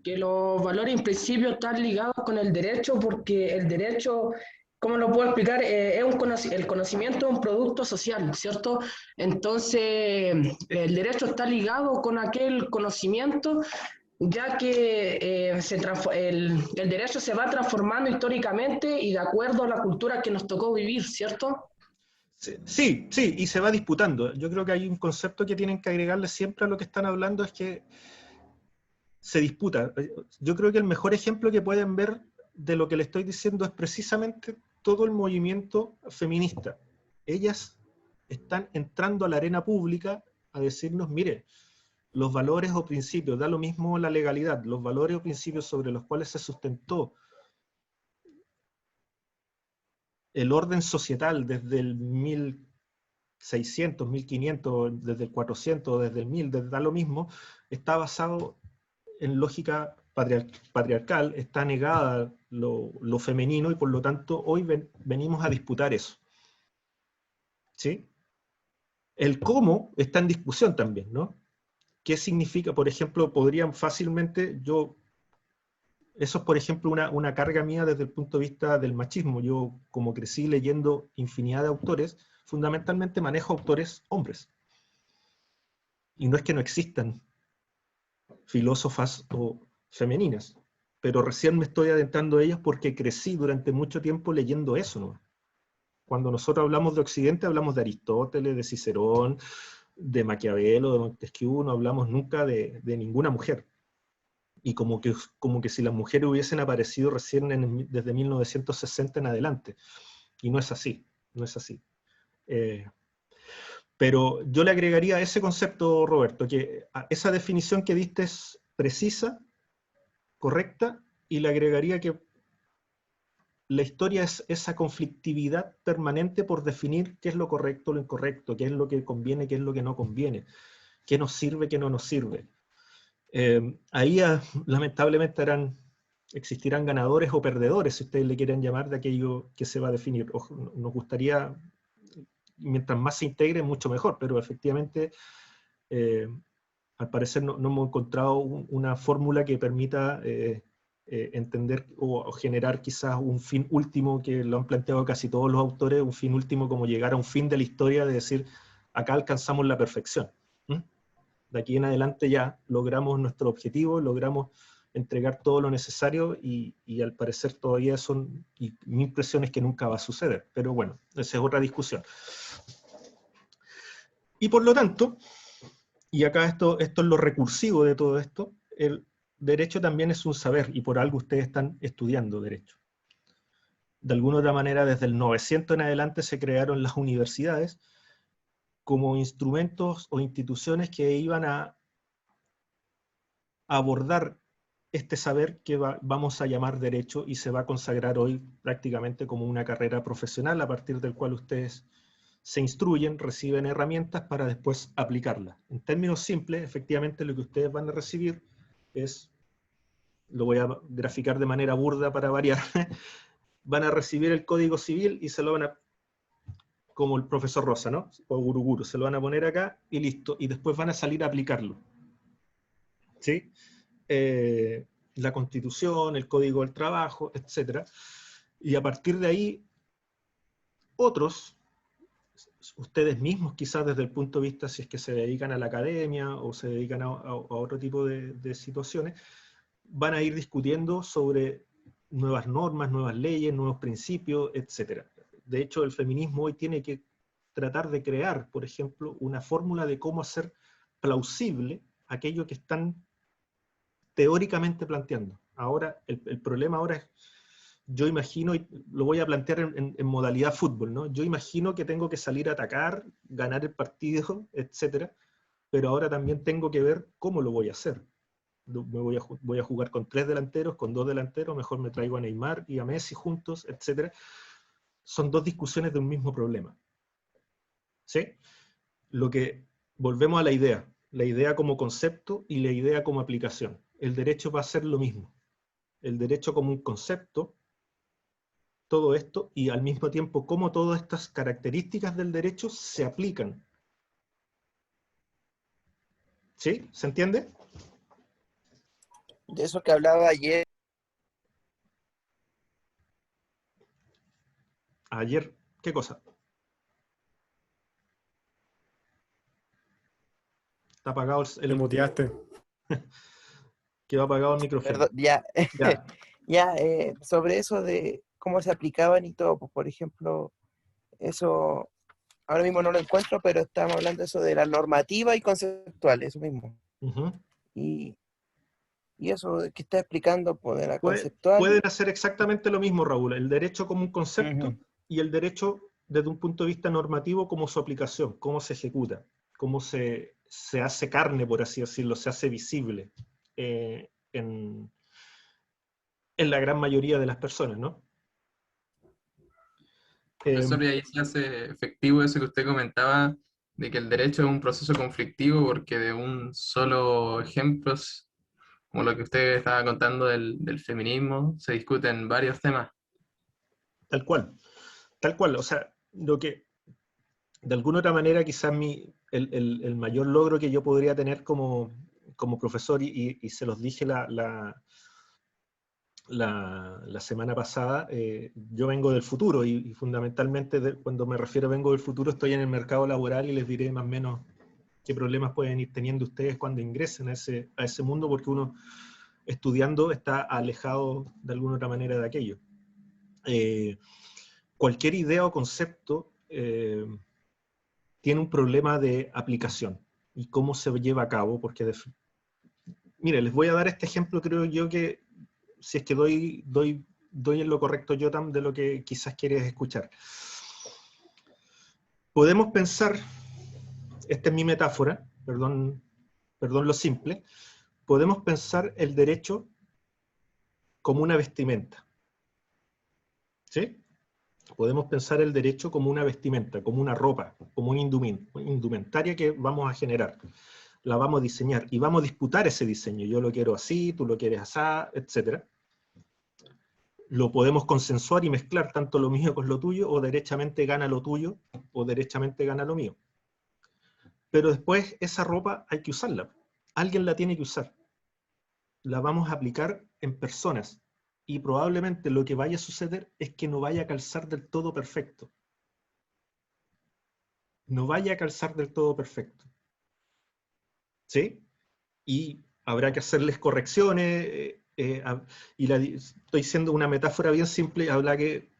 que los valores y principios están ligados con el derecho, porque el derecho, ¿cómo lo puedo explicar? El conocimiento es un producto social, ¿cierto? Entonces, el derecho está ligado con aquel conocimiento, ya que el derecho se va transformando históricamente y de acuerdo a la cultura que nos tocó vivir, ¿cierto? Sí, sí, y se va disputando. Yo creo que hay un concepto que tienen que agregarle siempre a lo que están hablando, es que se disputa. Yo creo que el mejor ejemplo que pueden ver de lo que le estoy diciendo es precisamente todo el movimiento feminista. Ellas están entrando a la arena pública a decirnos, mire, los valores o principios, da lo mismo la legalidad, los valores o principios sobre los cuales se sustentó el orden societal desde el 1600, 1500, desde el 400, desde el 1000, da lo mismo, está basado en lógica patriarcal, está negada lo femenino y por lo tanto hoy venimos a disputar eso. ¿Sí? El cómo está en discusión también, ¿no? ¿Qué significa? Por ejemplo, podrían fácilmente, eso es por ejemplo una carga mía desde el punto de vista del machismo. Yo, como crecí leyendo infinidad de autores, fundamentalmente manejo autores hombres. Y no es que no existan filósofas o femeninas, pero recién me estoy adentrando a ellas porque crecí durante mucho tiempo leyendo eso, ¿no? Cuando nosotros hablamos de Occidente, hablamos de Aristóteles, de Cicerón, de Maquiavelo, de Montesquieu, no hablamos nunca de ninguna mujer. Y como que si las mujeres hubiesen aparecido recién desde 1960 en adelante. Y no es así, no es así. Pero yo le agregaría a ese concepto, Roberto, que esa definición que diste es precisa, correcta, y le agregaría que la historia es esa conflictividad permanente por definir qué es lo correcto, lo incorrecto, qué es lo que conviene, qué es lo que no conviene, qué nos sirve, qué no nos sirve. Ahí lamentablemente existirán ganadores o perdedores, si ustedes le quieren llamar, de aquello que se va a definir. Nos gustaría, mientras más se integre, mucho mejor, pero efectivamente, al parecer no hemos encontrado una fórmula que permita entender o generar quizás un fin último, que lo han planteado casi todos los autores, un fin último como llegar a un fin de la historia, de decir, acá alcanzamos la perfección. De aquí en adelante ya logramos nuestro objetivo, logramos entregar todo lo necesario y al parecer todavía y mi impresión es que nunca va a suceder, pero bueno, esa es otra discusión. Y por lo tanto, y acá esto es lo recursivo de todo esto, el derecho también es un saber, y por algo ustedes están estudiando derecho. De alguna otra manera, desde el 900 en adelante se crearon las universidades como instrumentos o instituciones que iban a abordar este saber que vamos a llamar derecho y se va a consagrar hoy prácticamente como una carrera profesional a partir del cual ustedes se instruyen, reciben herramientas para después aplicarlas. En términos simples, efectivamente lo que ustedes van a recibir es, lo voy a graficar de manera burda para variar, van a recibir el Código Civil y se lo van a, como el profesor Rosa, ¿no? O Guruguru, se lo van a poner acá y listo, y después van a salir a aplicarlo. ¿Sí? La Constitución, el Código del Trabajo, etc. Y a partir de ahí, otros, ustedes mismos quizás desde el punto de vista si es que se dedican a la academia o se dedican a otro tipo de situaciones, van a ir discutiendo sobre nuevas normas, nuevas leyes, nuevos principios, etc. De hecho, el feminismo hoy tiene que tratar de crear, por ejemplo, una fórmula de cómo hacer plausible aquello que están teóricamente planteando. Ahora, el problema ahora es yo imagino, y lo voy a plantear en modalidad fútbol, ¿no? Yo imagino que tengo que salir a atacar, ganar el partido, etcétera, pero ahora también tengo que ver cómo lo voy a hacer. Voy a jugar con 3 delanteros, con 2 delanteros, mejor me traigo a Neymar y a Messi juntos, etcétera. Son 2 discusiones de un mismo problema. ¿Sí? Volvemos a la idea como concepto y la idea como aplicación. El derecho va a ser lo mismo. El derecho como un concepto, todo esto, y al mismo tiempo cómo todas estas características del derecho se aplican. ¿Sí? ¿Se entiende? De eso que hablaba ayer. Ayer, ¿qué cosa? Está apagado Te muteaste. Quedó apagado el micrófono. Perdón, ya. Ya. Ya, sobre eso de cómo se aplicaban y todo, pues, por ejemplo, eso, ahora mismo no lo encuentro, pero estamos hablando de eso de la normativa y conceptual, eso mismo. Uh-huh. Y eso que está explicando, pues, de la conceptual. Pueden hacer exactamente lo mismo, Raúl, el derecho como un concepto Uh-huh. y el derecho desde un punto de vista normativo como su aplicación, cómo se ejecuta, cómo se hace carne, por así decirlo, se hace visible en la gran mayoría de las personas, ¿no? Profesor, y ahí se hace efectivo eso que usted comentaba, de que el derecho es un proceso conflictivo, porque de un solo ejemplo, como lo que usted estaba contando del feminismo, se discuten varios temas. Tal cual, o sea, lo que, de alguna otra manera, quizás el mayor logro que yo podría tener como profesor, y se los dije la semana pasada, yo vengo del futuro, y fundamentalmente cuando me refiero a vengo del futuro, estoy en el mercado laboral y les diré más o menos qué problemas pueden ir teniendo ustedes cuando ingresen a ese mundo, porque uno estudiando está alejado de alguna otra manera de aquello. Cualquier idea o concepto tiene un problema de aplicación y cómo se lleva a cabo, porque mire, les voy a dar este ejemplo, creo yo que si es que doy en lo correcto yo de lo que quizás quieres escuchar. Podemos pensar, esta es mi metáfora, perdón lo simple, podemos pensar el derecho como una vestimenta. ¿Sí? Podemos pensar el derecho como una vestimenta, como una ropa, como una indumentaria que vamos a generar. La vamos a diseñar y vamos a disputar ese diseño. Yo lo quiero así, tú lo quieres así, etc. Lo podemos consensuar y mezclar tanto lo mío con lo tuyo, o derechamente gana lo tuyo, o derechamente gana lo mío. Pero después esa ropa hay que usarla. Alguien la tiene que usar. La vamos a aplicar en personas. Y probablemente lo que vaya a suceder es que no vaya a calzar del todo perfecto. No vaya a calzar del todo perfecto. ¿Sí? Y habrá que hacerles correcciones, estoy siendo una metáfora bien simple, habrá que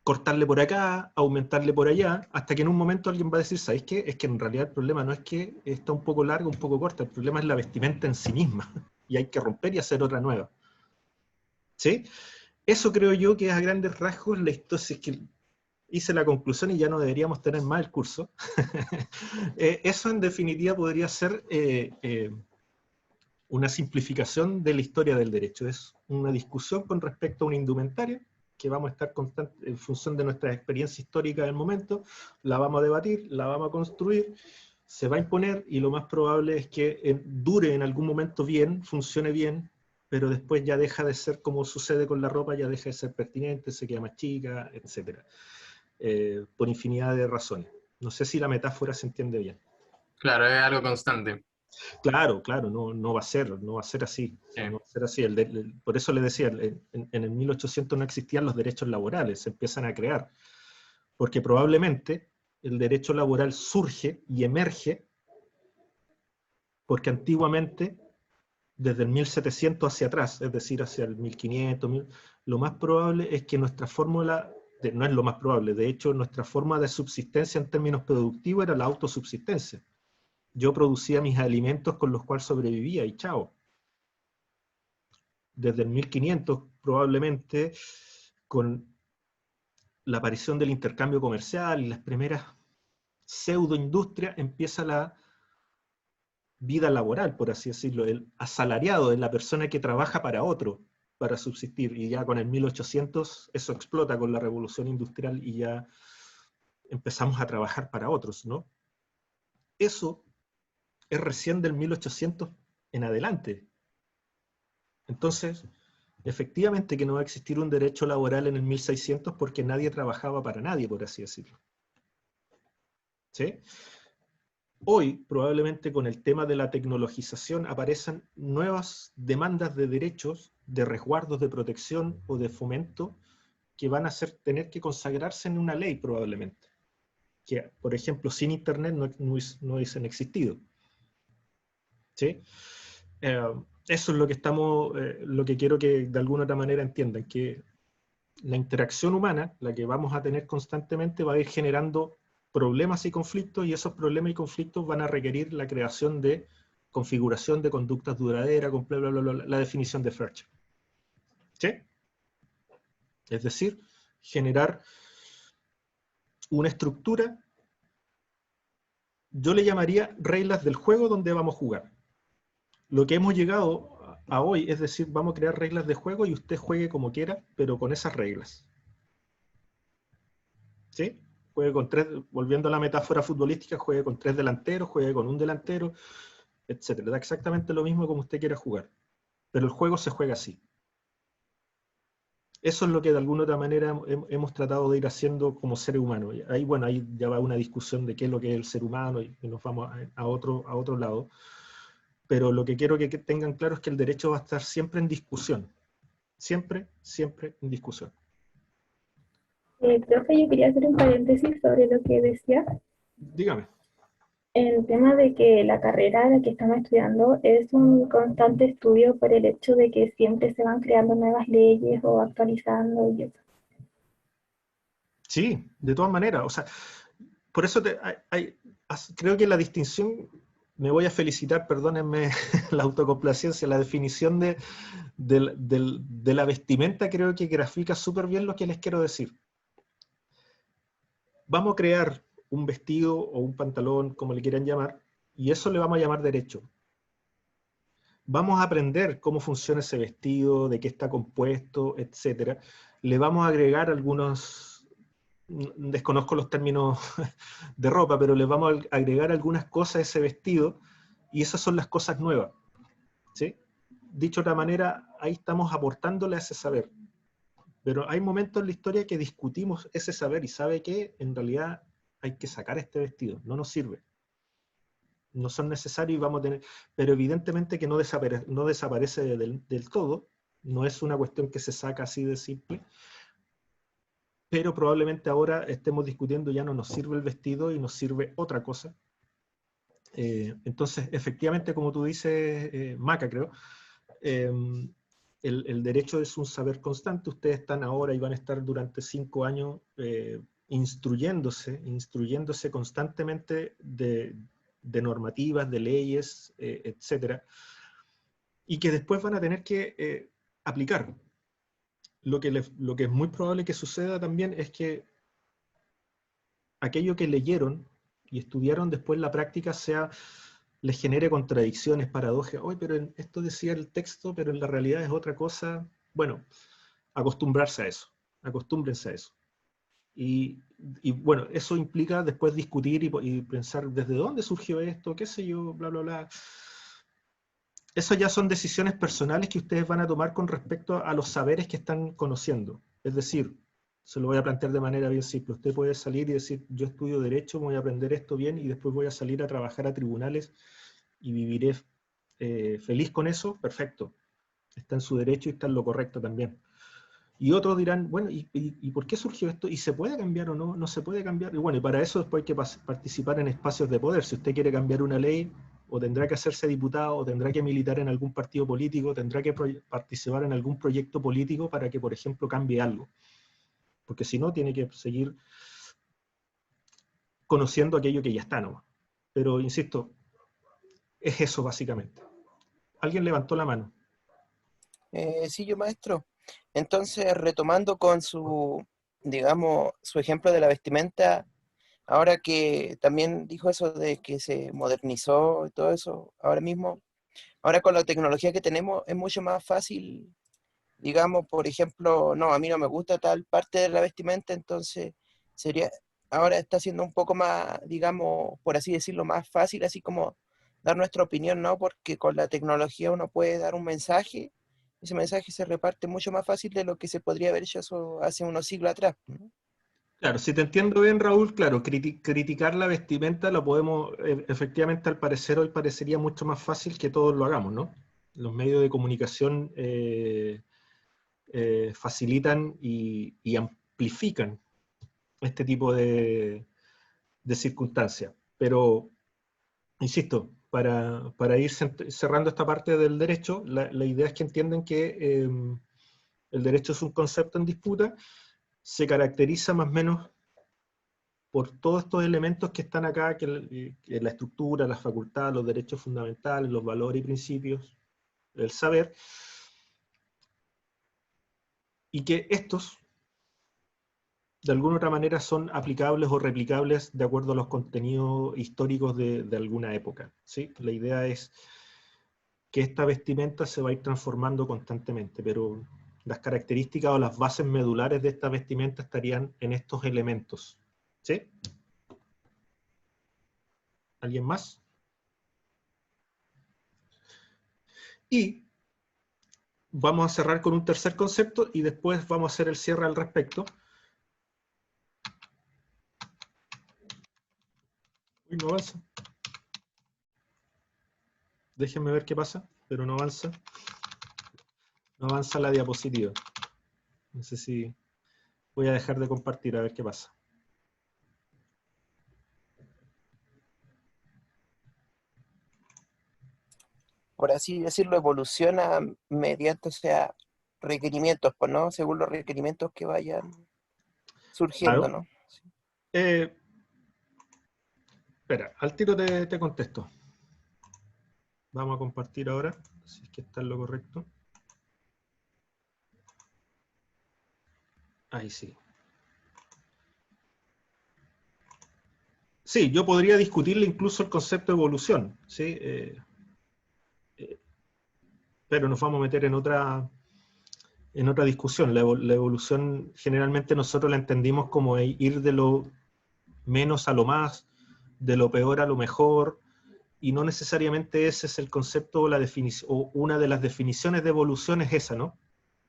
cortarle por acá, aumentarle por allá, hasta que en un momento alguien va a decir, ¿sabes qué? Es que en realidad el problema no es que está un poco larga, un poco corta, el problema es la vestimenta en sí misma, y hay que romper y hacer otra nueva. ¿Sí? Eso creo yo que es a grandes rasgos la historia, si es que hice la conclusión y ya no deberíamos tener más el curso. Eso en definitiva podría ser una simplificación de la historia del derecho. Es una discusión con respecto a una indumentaria que vamos a estar constante en función de nuestra experiencia histórica del momento, la vamos a debatir, la vamos a construir, se va a imponer y lo más probable es que dure en algún momento bien, funcione bien, pero después ya deja de ser como sucede con la ropa, ya deja de ser pertinente, se queda más chica, etc. Por infinidad de razones. No sé si la metáfora se entiende bien. Claro, es algo constante. Claro, no va a ser así. Sí. No va a ser así. Por eso le decía, en el 1800 no existían los derechos laborales, se empiezan a crear. Porque probablemente el derecho laboral surge y emerge porque antiguamente, desde el 1700 hacia atrás, es decir, hacia el 1500, lo más probable es que nuestra fórmula, no es lo más probable, de hecho nuestra forma de subsistencia en términos productivos era la autosubsistencia. Yo producía mis alimentos con los cuales sobrevivía y chao. desde el 1500 probablemente, con la aparición del intercambio comercial y las primeras pseudoindustrias, empieza la vida laboral, por así decirlo. El asalariado es la persona que trabaja para otro, para subsistir, y ya con el 1800 eso explota con la revolución industrial y ya empezamos a trabajar para otros, ¿no? Eso es recién del 1800 en adelante. Entonces, efectivamente que no va a existir un derecho laboral en el 1600 porque nadie trabajaba para nadie, por así decirlo. ¿Sí? Hoy, probablemente con el tema de la tecnologización, aparecen nuevas demandas de derechos, de resguardos de protección o de fomento que van a tener que consagrarse en una ley probablemente. Que, por ejemplo, sin Internet no hubiesen existido. ¿Sí? Eso es lo que lo que quiero que de alguna otra manera entiendan, que la interacción humana, la que vamos a tener constantemente, va a ir generando problemas y conflictos, y esos problemas y conflictos van a requerir la creación de configuración de conductas duraderas, con bla, bla, bla, bla, la definición de Furch. ¿Sí? Es decir, generar una estructura, yo le llamaría reglas del juego donde vamos a jugar. Lo que hemos llegado a hoy es decir, vamos a crear reglas de juego y usted juegue como quiera, pero con esas reglas. ¿Sí? Juegue con tres, volviendo a la metáfora futbolística, juegue con 3 delanteros, juegue con un delantero, etc. Da exactamente lo mismo como usted quiera jugar. Pero el juego se juega así. Eso es lo que de alguna otra manera hemos tratado de ir haciendo como seres humanos. Ahí, bueno, ahí ya va una discusión de qué es lo que es el ser humano y nos vamos a otro lado. Pero lo que quiero que tengan claro es que el derecho va a estar siempre en discusión. Siempre, siempre en discusión. Profe, yo quería hacer un paréntesis sobre lo que decía. Dígame. El tema de que la carrera de la que estamos estudiando es un constante estudio por el hecho de que siempre se van creando nuevas leyes o actualizando y eso. Sí, de todas maneras. O sea, por eso creo que la distinción, me voy a felicitar, perdónenme la autocomplacencia, la definición de la vestimenta creo que grafica súper bien lo que les quiero decir. Vamos a crear un vestido o un pantalón, como le quieran llamar, y eso le vamos a llamar derecho. Vamos a aprender cómo funciona ese vestido, de qué está compuesto, etc. Le vamos a agregar algunos, desconozco los términos de ropa, pero le vamos a agregar algunas cosas a ese vestido, y esas son las cosas nuevas. ¿Sí? Dicho de otra manera, ahí estamos aportándole a ese saber. Pero hay momentos en la historia que discutimos ese saber y sabe que en realidad hay que sacar este vestido, no nos sirve. No son necesarios y vamos a tener... Pero evidentemente que no desaparece del todo, no es una cuestión que se saca así de simple, pero probablemente ahora estemos discutiendo ya no nos sirve el vestido y nos sirve otra cosa. Entonces, efectivamente, como tú dices, Maca, creo, el derecho es un saber constante. Ustedes están ahora y van a estar durante 5 años instruyéndose constantemente de normativas, de leyes, etcétera, y que después van a tener que aplicar. Lo que es muy probable que suceda también es que aquello que leyeron y estudiaron después en la práctica les genere contradicciones, paradojas. Oye, pero esto decía el texto, pero en la realidad es otra cosa. Bueno, acostumbrarse a eso, acostúmbrense a eso. Y bueno, eso implica después discutir y pensar desde dónde surgió esto, qué sé yo, bla, bla, bla. Eso ya son decisiones personales que ustedes van a tomar con respecto a los saberes que están conociendo. Es decir, se lo voy a plantear de manera bien simple. Usted puede salir y decir, yo estudio Derecho, voy a aprender esto bien y después voy a salir a trabajar a tribunales y viviré feliz con eso. Perfecto. Está en su derecho y está en lo correcto también. Y otros dirán, bueno, ¿y por qué surgió esto? ¿Y se puede cambiar o no? ¿No se puede cambiar? Y bueno, y para eso después hay que participar en espacios de poder. Si usted quiere cambiar una ley, o tendrá que hacerse diputado, o tendrá que militar en algún partido político, tendrá que participar en algún proyecto político para que, por ejemplo, cambie algo. Porque si no, tiene que seguir conociendo aquello que ya está, ¿no? Pero, insisto, es eso básicamente. ¿Alguien levantó la mano? Sí, yo maestro. Entonces, retomando con su, digamos, su ejemplo de la vestimenta, ahora que también dijo eso de que se modernizó y todo eso, ahora mismo, ahora con la tecnología que tenemos es mucho más fácil, digamos, por ejemplo, no, a mí no me gusta tal parte de la vestimenta, entonces sería, ahora está siendo un poco más, digamos, por así decirlo, más fácil, así como dar nuestra opinión, ¿no? Porque con la tecnología uno puede dar un mensaje, ese mensaje se reparte mucho más fácil de lo que se podría haber hecho eso hace unos siglos atrás, ¿no? Claro, si te entiendo bien, Raúl, claro, criticar la vestimenta lo podemos, efectivamente, al parecer hoy parecería mucho más fácil que todos lo hagamos, ¿no? Los medios de comunicación facilitan y amplifican este tipo de circunstancias. Pero, insisto, para ir cerrando esta parte del derecho, la idea es que entienden que el derecho es un concepto en disputa, se caracteriza más o menos por todos estos elementos que están acá, que la estructura, las facultades, los derechos fundamentales, los valores y principios, el saber, y que estos, de alguna otra manera, son aplicables o replicables de acuerdo a los contenidos históricos de alguna época, ¿sí? La idea es que esta vestimenta se va a ir transformando constantemente, pero las características o las bases medulares de esta vestimenta estarían en estos elementos, ¿sí? ¿Alguien más? Y vamos a cerrar con un tercer concepto y después vamos a hacer el cierre al respecto. Uy, no avanza. Déjenme ver qué pasa, pero no avanza. No avanza la diapositiva. No sé si voy a dejar de compartir a ver qué pasa. Por así decirlo, evoluciona mediante, o sea, requerimientos, pues, ¿no? Según los requerimientos que vayan surgiendo, Claro. ¿no? Espera, al tiro te contesto. Vamos a compartir ahora, si es que está en lo correcto. Ahí sí. Sí, yo podría discutirle incluso el concepto de evolución, ¿sí? Pero nos vamos a meter en otra discusión. La evolución generalmente nosotros la entendimos como ir de lo menos a lo más, de lo peor a lo mejor, y no necesariamente ese es el concepto o la definición, o una de las definiciones de evolución es esa, ¿no?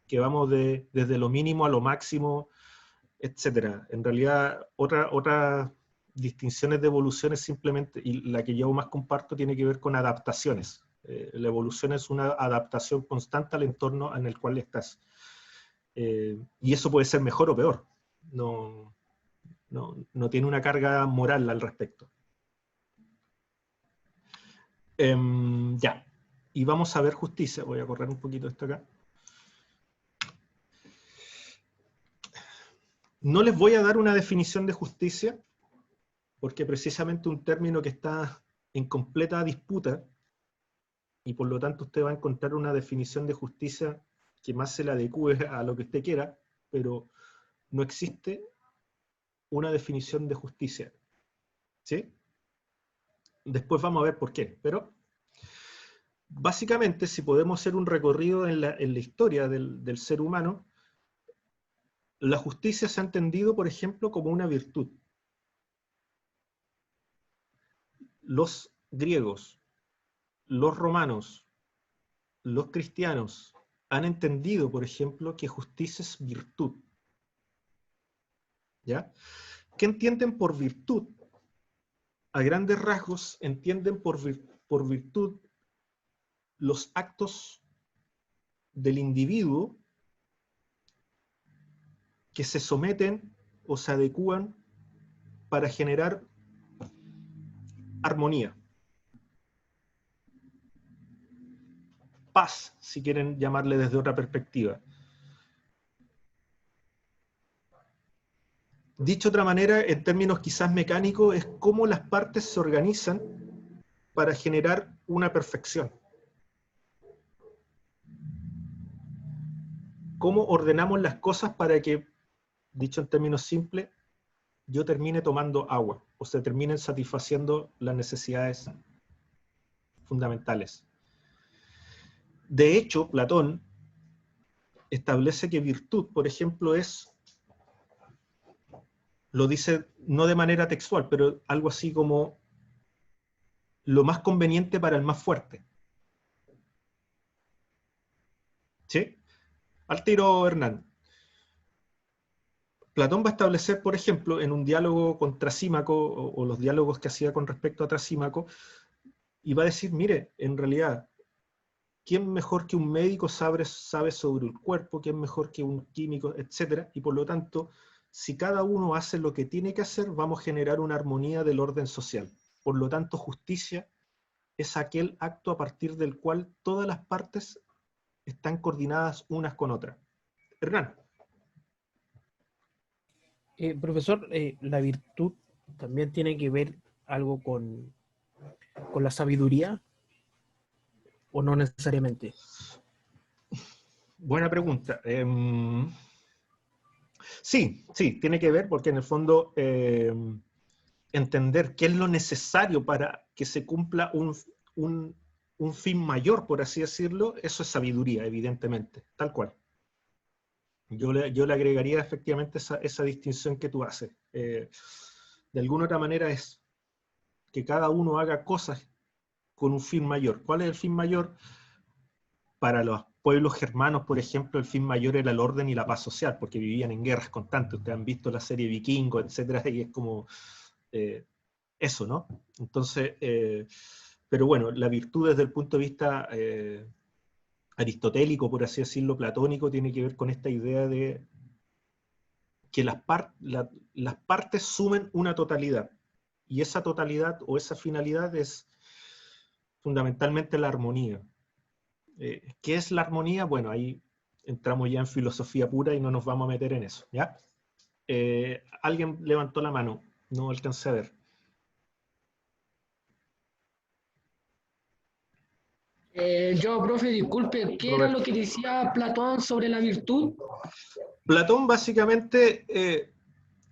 Que vamos desde lo mínimo a lo máximo, etcétera. En realidad, otras distinciones de evolución es simplemente, y la que yo más comparto tiene que ver con adaptaciones. La evolución es una adaptación constante al entorno en el cual estás. Y eso puede ser mejor o peor. No tiene una carga moral al respecto. Ya. Y vamos a ver justicia. Voy a correr un poquito esto acá. No les voy a dar una definición de justicia, porque precisamente un término que está en completa disputa, y por lo tanto usted va a encontrar una definición de justicia que más se le adecue a lo que usted quiera, pero no existe una definición de justicia. ¿Sí? Después vamos a ver por qué, pero básicamente si podemos hacer un recorrido en la historia del ser humano, la justicia se ha entendido, por ejemplo, como una virtud. Los griegos, los romanos, los cristianos han entendido, por ejemplo, que justicia es virtud. ¿Ya? ¿Qué entienden por virtud? A grandes rasgos entienden por virtud los actos del individuo que se someten o se adecúan para generar armonía. Paz, si quieren llamarle desde otra perspectiva. Dicho de otra manera, en términos quizás mecánicos, es cómo las partes se organizan para generar una perfección. cómo ordenamos las cosas para que, dicho en términos simples, yo termine tomando agua, o se terminen satisfaciendo las necesidades fundamentales. De hecho, Platón establece que virtud, por ejemplo, lo dice no de manera textual, pero algo así como lo más conveniente para el más fuerte. ¿Sí? Al tiro, Hernán. Platón va a establecer, por ejemplo, en un diálogo con Trasímaco, o los diálogos que hacía con respecto a Trasímaco, y va a decir, mire, en realidad, ¿quién mejor que un médico sabe sobre el cuerpo? ¿Quién mejor que un químico? Etcétera. Y por lo tanto, si cada uno hace lo que tiene que hacer, vamos a generar una armonía del orden social. Por lo tanto, justicia es aquel acto a partir del cual todas las partes están coordinadas unas con otras. Hernán. Profesor, la virtud también tiene que ver algo con la sabiduría, ¿o no necesariamente? Buena pregunta. Sí, tiene que ver porque en el fondo entender qué es lo necesario para que se cumpla un fin mayor, por así decirlo, eso es sabiduría, evidentemente, tal cual. Yo le agregaría efectivamente esa distinción que tú haces. De alguna otra manera es que cada uno haga cosas con un fin mayor. ¿Cuál es el fin mayor? Para los pueblos germanos, por ejemplo, el fin mayor era el orden y la paz social, porque vivían en guerras constantes. Ustedes han visto la serie Vikingo, etcétera, y es como eso, ¿no? Entonces, pero bueno, la virtud desde el punto de vista aristotélico, por así decirlo, platónico, tiene que ver con esta idea de que las partes sumen una totalidad, y esa totalidad o esa finalidad es fundamentalmente la armonía. ¿Qué es la armonía? Bueno, ahí entramos ya en filosofía pura y no nos vamos a meter en eso, ¿ya? Alguien levantó la mano, no alcancé a ver. Yo, profe, disculpe, ¿qué era Roberto. lo que decía Platón sobre la virtud? Platón básicamente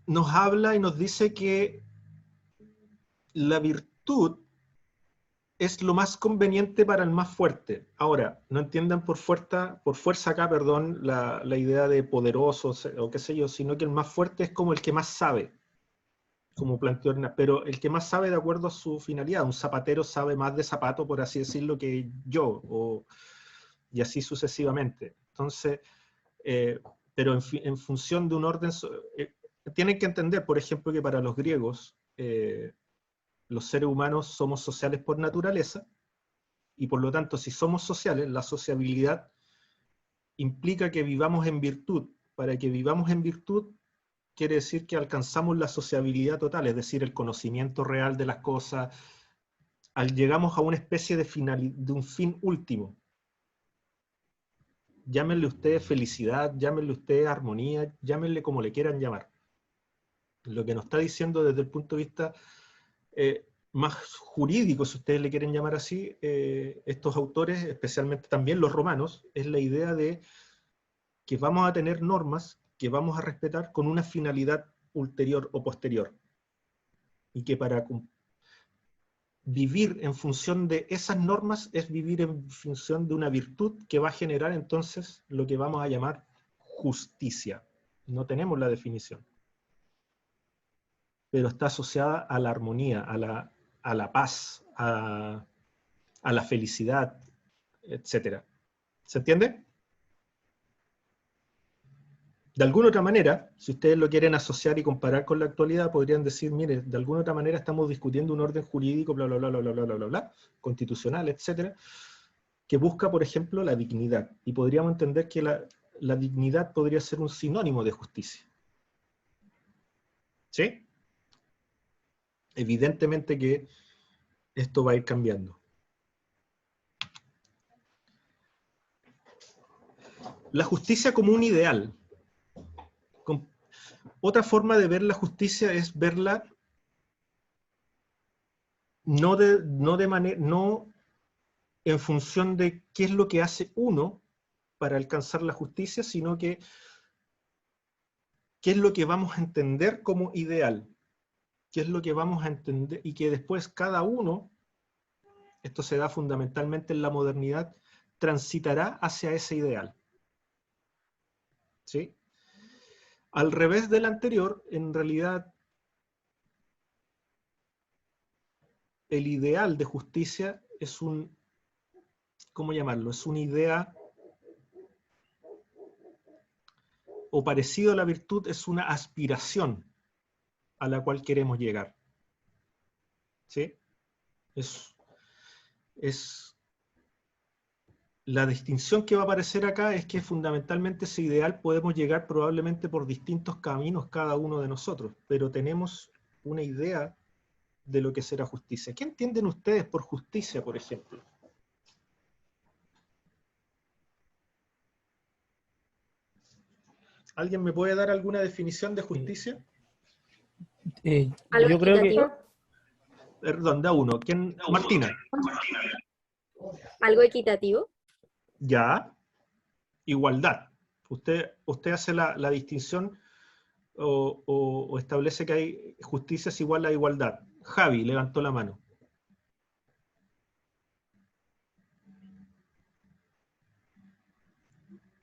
nos habla y nos dice que la virtud es lo más conveniente para el más fuerte. Ahora, no entiendan por fuerza acá, perdón, la idea de poderoso o qué sé yo, sino que el más fuerte es como el que más sabe, como planteó Hernán, pero el que más sabe de acuerdo a su finalidad. Un zapatero sabe más de zapato, por así decirlo, que yo, y así sucesivamente. Entonces, pero en función de un orden, tienen que entender, por ejemplo, que para los griegos, los seres humanos somos sociales por naturaleza, y por lo tanto, si somos sociales, la sociabilidad implica que vivamos en virtud. Para que vivamos en virtud, quiere decir que alcanzamos la sociabilidad total, es decir, el conocimiento real de las cosas, llegamos a una especie de un fin último. Llámenle ustedes felicidad, llámenle ustedes armonía, llámenle como le quieran llamar. Lo que nos está diciendo desde el punto de vista más jurídico, si ustedes le quieren llamar así, estos autores, especialmente también los romanos, es la idea de que vamos a tener normas que vamos a respetar con una finalidad ulterior o posterior. Y que para vivir en función de esas normas es vivir en función de una virtud que va a generar entonces lo que vamos a llamar justicia. No tenemos la definición, pero está asociada a la armonía, a la paz, a la felicidad, etc. ¿Se entiende? De alguna otra manera, si ustedes lo quieren asociar y comparar con la actualidad, podrían decir, mire, de alguna otra manera estamos discutiendo un orden jurídico, bla, bla, bla, bla, bla, bla, bla, bla, constitucional, etcétera, que busca, por ejemplo, la dignidad. Y podríamos entender que la dignidad podría ser un sinónimo de justicia. ¿Sí? Evidentemente que esto va a ir cambiando. La justicia como un ideal. Otra forma de ver la justicia es verla no en función de qué es lo que hace uno, para alcanzar la justicia, sino que qué es lo que vamos a entender como ideal, qué es lo que vamos a entender, y que después cada uno, esto se da fundamentalmente en la modernidad, transitará hacia ese ideal. ¿Sí? Al revés del anterior, en realidad, el ideal de justicia es un, ¿cómo llamarlo? Es una idea, o parecido a la virtud, es una aspiración a la cual queremos llegar. ¿Sí? La distinción que va a aparecer acá es que fundamentalmente ese ideal podemos llegar probablemente por distintos caminos cada uno de nosotros, pero tenemos una idea de lo que será justicia. ¿Qué entienden ustedes por justicia, por ejemplo? ¿Alguien me puede dar alguna definición de justicia? ¿Algo Yo creo que equitativo? Perdón, da uno. ¿Quién? Martina. ¿Algo equitativo? Ya. Igualdad. Usted hace la distinción o establece que hay justicia es igual a igualdad. Javi levantó la mano.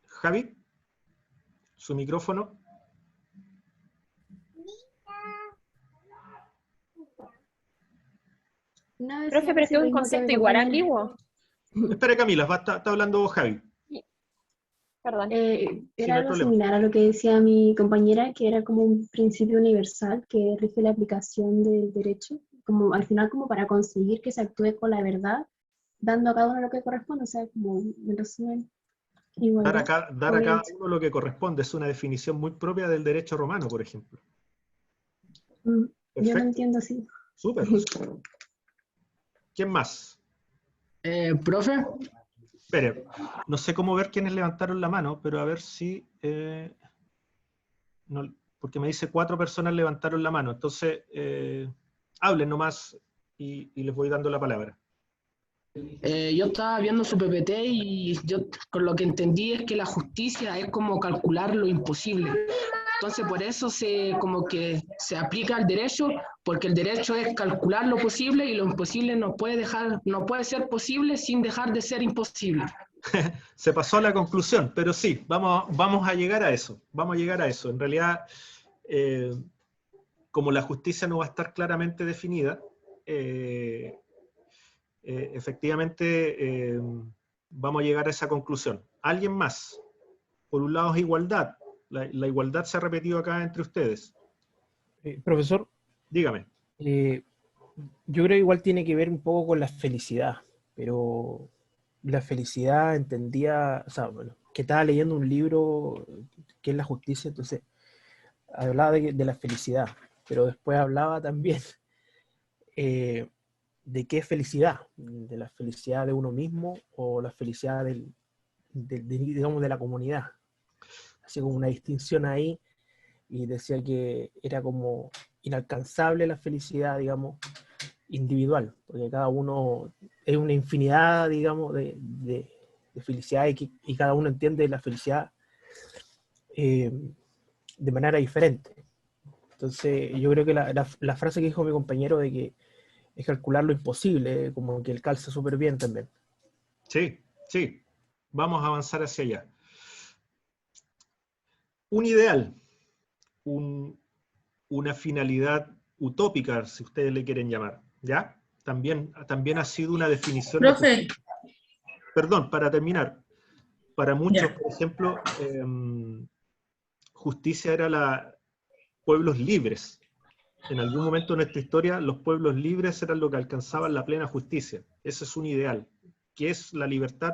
Javi, su micrófono. Profe, pero es que es un concepto igual ambiguo. Espera, Camila, está hablando Javi. Perdón. Sí, no hay Era algo problema. similar a lo que decía mi compañera, que era como un principio universal que rige la aplicación del derecho, como al final como para conseguir que se actúe con la verdad, dando a cada uno lo que corresponde, o sea, como en resumen, Dar igualdad. a cada Coherencia. uno lo que corresponde es una definición muy propia del derecho romano, por ejemplo. Yo lo Perfecto. entiendo así. Súper. ¿Quién más? Profe, Espere, no sé cómo ver quiénes levantaron la mano, pero a ver si... no, porque me dice 4 personas levantaron la mano. Entonces, hablen nomás y les voy dando la palabra. yo estaba viendo su PPT y yo con lo que entendí es que la justicia es como calcular lo imposible. Entonces por eso como que se aplica al derecho, porque el derecho es calcular lo posible y lo imposible no puede ser posible sin dejar de ser imposible. Se pasó a la conclusión, pero sí, vamos a llegar a eso. Vamos a llegar a eso. En realidad, como la justicia no va a estar claramente definida, efectivamente vamos a llegar a esa conclusión. ¿Alguien más? Por un lado es igualdad. La igualdad se ha repetido acá entre ustedes. profesor, Dígame. yo creo que igual tiene que ver un poco con la felicidad, pero la felicidad entendía, o sea, bueno, que estaba leyendo un libro que es la justicia, entonces hablaba de la felicidad, pero después hablaba también de qué felicidad, de la felicidad de uno mismo o la felicidad digamos, de la comunidad. Así como una distinción ahí, y decía que era como inalcanzable la felicidad, digamos, individual, porque cada uno es una infinidad, digamos, de felicidad y cada uno entiende la felicidad de manera diferente. Entonces, yo creo que la frase que dijo mi compañero de que es calcular lo imposible, como que él calza súper bien también. Sí, sí. Vamos a avanzar hacia allá. Un ideal, una finalidad utópica, si ustedes le quieren llamar, ¿ya? También ha sido una definición... Profe. Perdón, para terminar. Para muchos, Ya. por ejemplo, justicia era pueblos libres. En algún momento de nuestra historia, los pueblos libres eran lo que alcanzaban la plena justicia. Ese es un ideal. ¿Qué es la libertad?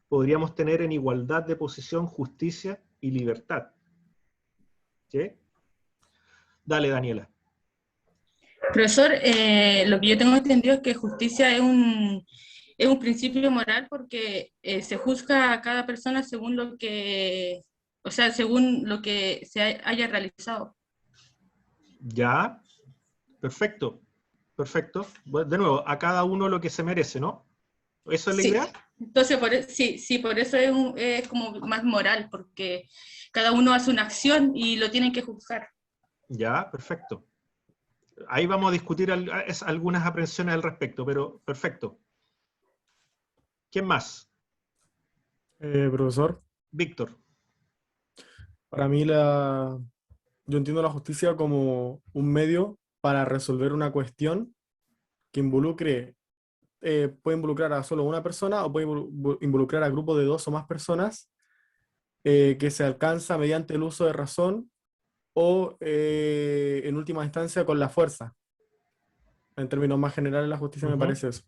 Podríamos tener en igualdad de posición justicia y libertad. ¿Sí? Dale, Daniela. Profesor, lo que yo tengo entendido es que justicia es un principio moral porque se juzga a cada persona según lo que, o sea, según lo que se haya realizado. Ya, perfecto, perfecto. Bueno, de nuevo, a cada uno lo que se merece, ¿no? ¿Eso es la Sí. idea? Entonces, sí, por eso es como más moral, porque cada uno hace una acción y lo tienen que juzgar. Ya, perfecto. Ahí vamos a discutir algunas aprensiones al respecto, pero perfecto. ¿Quién más? Profesor, Víctor. para mí yo entiendo la justicia como un medio para resolver una cuestión que puede involucrar a solo una persona o puede involucrar a grupos de 2 o más personas, que se alcanza mediante el uso de razón o, en última instancia, con la fuerza. En términos más generales, la justicia me parece eso.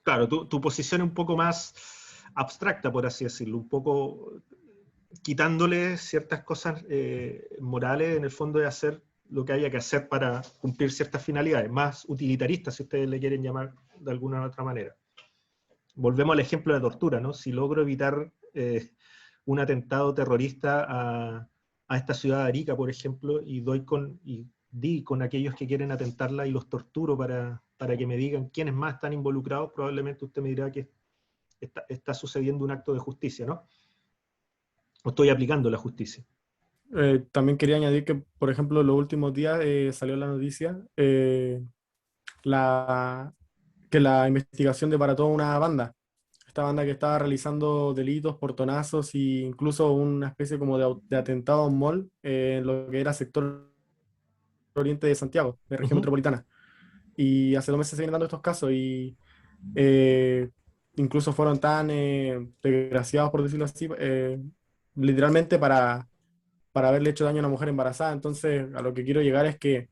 Claro, tu posición es un poco más abstracta, por así decirlo, un poco quitándole ciertas cosas morales, en el fondo, de hacer lo que haya que hacer para cumplir ciertas finalidades, más utilitaristas, si ustedes le quieren llamar de alguna u otra manera. Volvemos al ejemplo de la tortura, ¿no? Si logro evitar un atentado terrorista a esta ciudad de Arica, por ejemplo, y di con aquellos que quieren atentarla y los torturo para que me digan quiénes más están involucrados, probablemente usted me dirá que está sucediendo un acto de justicia, ¿no? O estoy aplicando la justicia. También quería añadir que, por ejemplo, en los últimos días salió la noticia que la investigación deparató una banda. Esta banda que estaba realizando delitos, portonazos e incluso una especie como de atentado a un mall en lo que era sector oriente de Santiago, de región metropolitana. Y hace 2 meses se vienen dando estos casos y incluso fueron tan desgraciados, por decirlo así, literalmente para haberle hecho daño a una mujer embarazada. Entonces, a lo que quiero llegar es que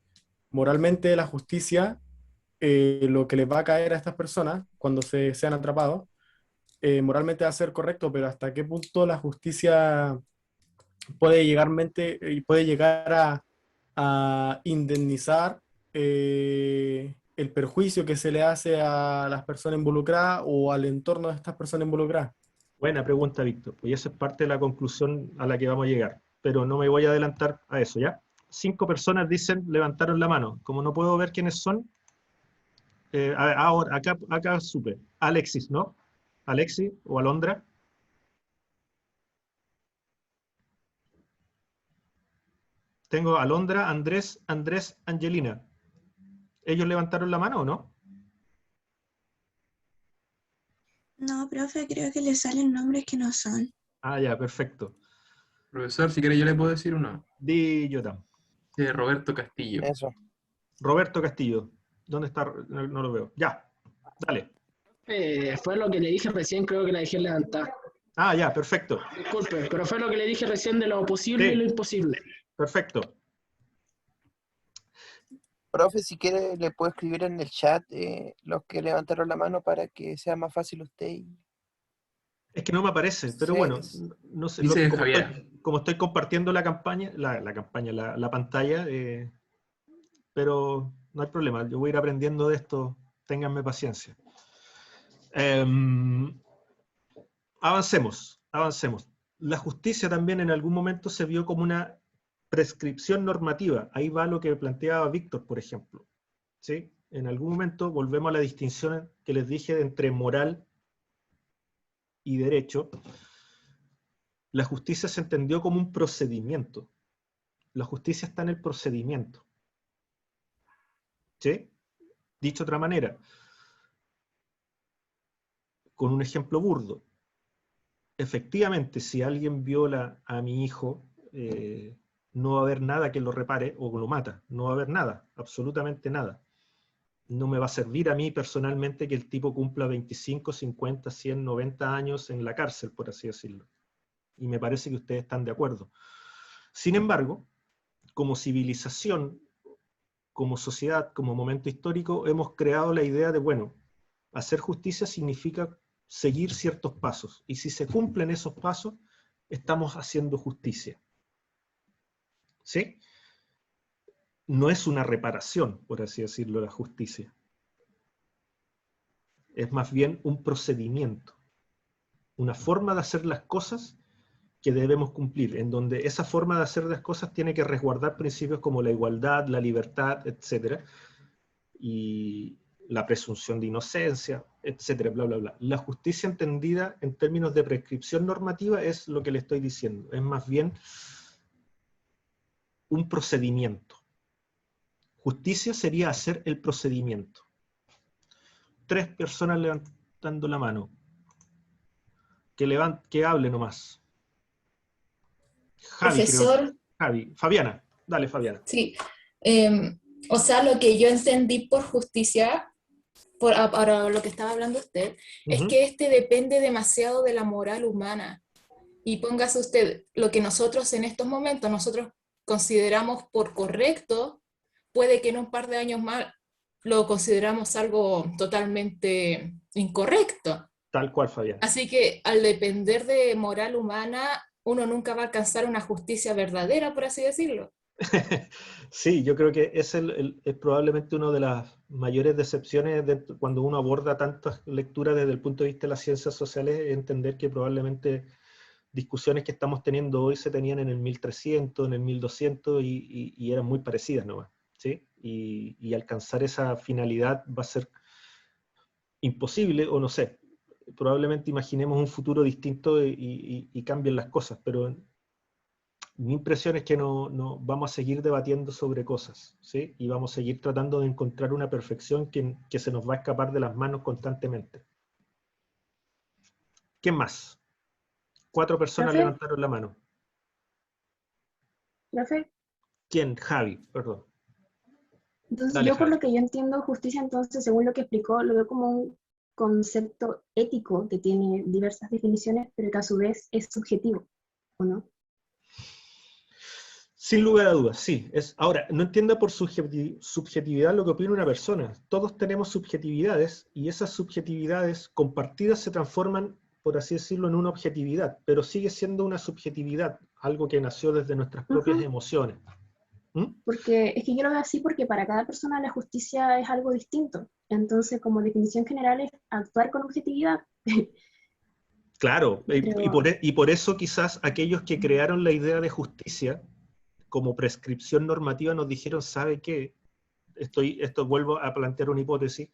moralmente la justicia, lo que les va a caer a estas personas cuando sean atrapados, moralmente va a ser correcto, pero hasta qué punto la justicia puede llegar a indemnizar el perjuicio que se le hace a las personas involucradas o al entorno de estas personas involucradas. Buena pregunta, Víctor. Pues esa es parte de la conclusión a la que vamos a llegar, pero no me voy a adelantar a eso, ¿ya? 5 personas levantaron la mano. Como no puedo ver quiénes son, ahora, acá supe. Alexis, ¿no? Alexis o Alondra. Tengo Alondra, Andrés, Angelina. ¿Ellos levantaron la mano o no? No, profe, creo que le salen nombres que no son. Ah, ya, perfecto. Profesor, si quiere yo le puedo decir uno. Di Yotam. Roberto Castillo. Eso. Roberto Castillo. ¿Dónde está? No lo veo. Ya, dale. Fue lo que le dije recién, creo que la dejé levantar. Ah, ya, perfecto. Disculpe, pero fue lo que le dije recién de lo posible y lo imposible. Perfecto. Profe, si quiere le puedo escribir en el chat los que levantaron la mano para que sea más fácil usted. Es que no me aparece, pero Sí, bueno, no sé. Dice Javier. Como estoy compartiendo la pantalla, pero no hay problema, yo voy a ir aprendiendo de esto, ténganme paciencia. Avancemos. La justicia también en algún momento se vio como una prescripción normativa. Ahí va lo que planteaba Víctor, por ejemplo. ¿Sí? En algún momento volvemos a la distinción que les dije entre moral y derecho. La justicia se entendió como un procedimiento. La justicia está en el procedimiento. ¿Sí? Dicho de otra manera, con un ejemplo burdo, efectivamente, si alguien viola a mi hijo, no va a haber nada que lo repare o lo mata. No va a haber nada, absolutamente nada. No me va a servir a mí personalmente que el tipo cumpla 25, 50, 100, 90 años en la cárcel, por así decirlo. Y me parece que ustedes están de acuerdo. Sin embargo, como civilización, como sociedad, como momento histórico, hemos creado la idea de, bueno, hacer justicia significa seguir ciertos pasos. Y si se cumplen esos pasos, estamos haciendo justicia. ¿Sí? No es una reparación, por así decirlo, la justicia. Es más bien un procedimiento. Una forma de hacer las cosas que debemos cumplir, en donde esa forma de hacer las cosas tiene que resguardar principios como la igualdad, la libertad, etc. Y la presunción de inocencia, etcétera, bla, bla, bla. La justicia entendida en términos de prescripción normativa es lo que le estoy diciendo, es más bien un procedimiento. Justicia sería hacer el procedimiento. 3 personas levantando la mano. Que hable nomás. Javi, Profesor, creo. Javi. Fabiana. Dale, Fabiana. sí. O sea, lo que yo entendí por justicia, ahora lo que estaba hablando usted, es que este depende demasiado de la moral humana. Y póngase usted, lo que nosotros en estos momentos, nosotros consideramos por correcto, puede que en un par de años más lo consideramos algo totalmente incorrecto. Tal cual, Fabiana. Así que al depender de moral humana, uno nunca va a alcanzar una justicia verdadera, por así decirlo. Sí, yo creo que es probablemente una de las mayores decepciones cuando uno aborda tantas lecturas desde el punto de vista de las ciencias sociales, es entender que probablemente discusiones que estamos teniendo hoy se tenían en el 1300, en el 1200 y eran muy parecidas nomás, ¿sí? Y alcanzar esa finalidad va a ser imposible, o no sé, probablemente imaginemos un futuro distinto y cambien las cosas, pero mi impresión es que no vamos a seguir debatiendo sobre cosas, ¿sí? Y vamos a seguir tratando de encontrar una perfección que se nos va a escapar de las manos constantemente. ¿Quién más? 4 personas ¿Profe? levantaron la mano. ¿Profe? ¿Quién? Javi, perdón. Entonces Dale, yo por Javi. lo que yo entiendo justicia, entonces según lo que explicó, lo veo como un concepto ético que tiene diversas definiciones, pero que a su vez es subjetivo, ¿o no? Sin lugar a dudas, sí. Ahora, no entienda por subjetividad lo que opina una persona. Todos tenemos subjetividades y esas subjetividades compartidas se transforman, por así decirlo, en una objetividad, pero sigue siendo una subjetividad, algo que nació desde nuestras propias emociones. Porque es que yo lo veo así porque para cada persona la justicia es algo distinto. Entonces, como definición general es actuar con objetividad. Claro, Pero, y por eso quizás aquellos que crearon la idea de justicia como prescripción normativa nos dijeron, ¿sabe qué? Esto vuelvo a plantear una hipótesis,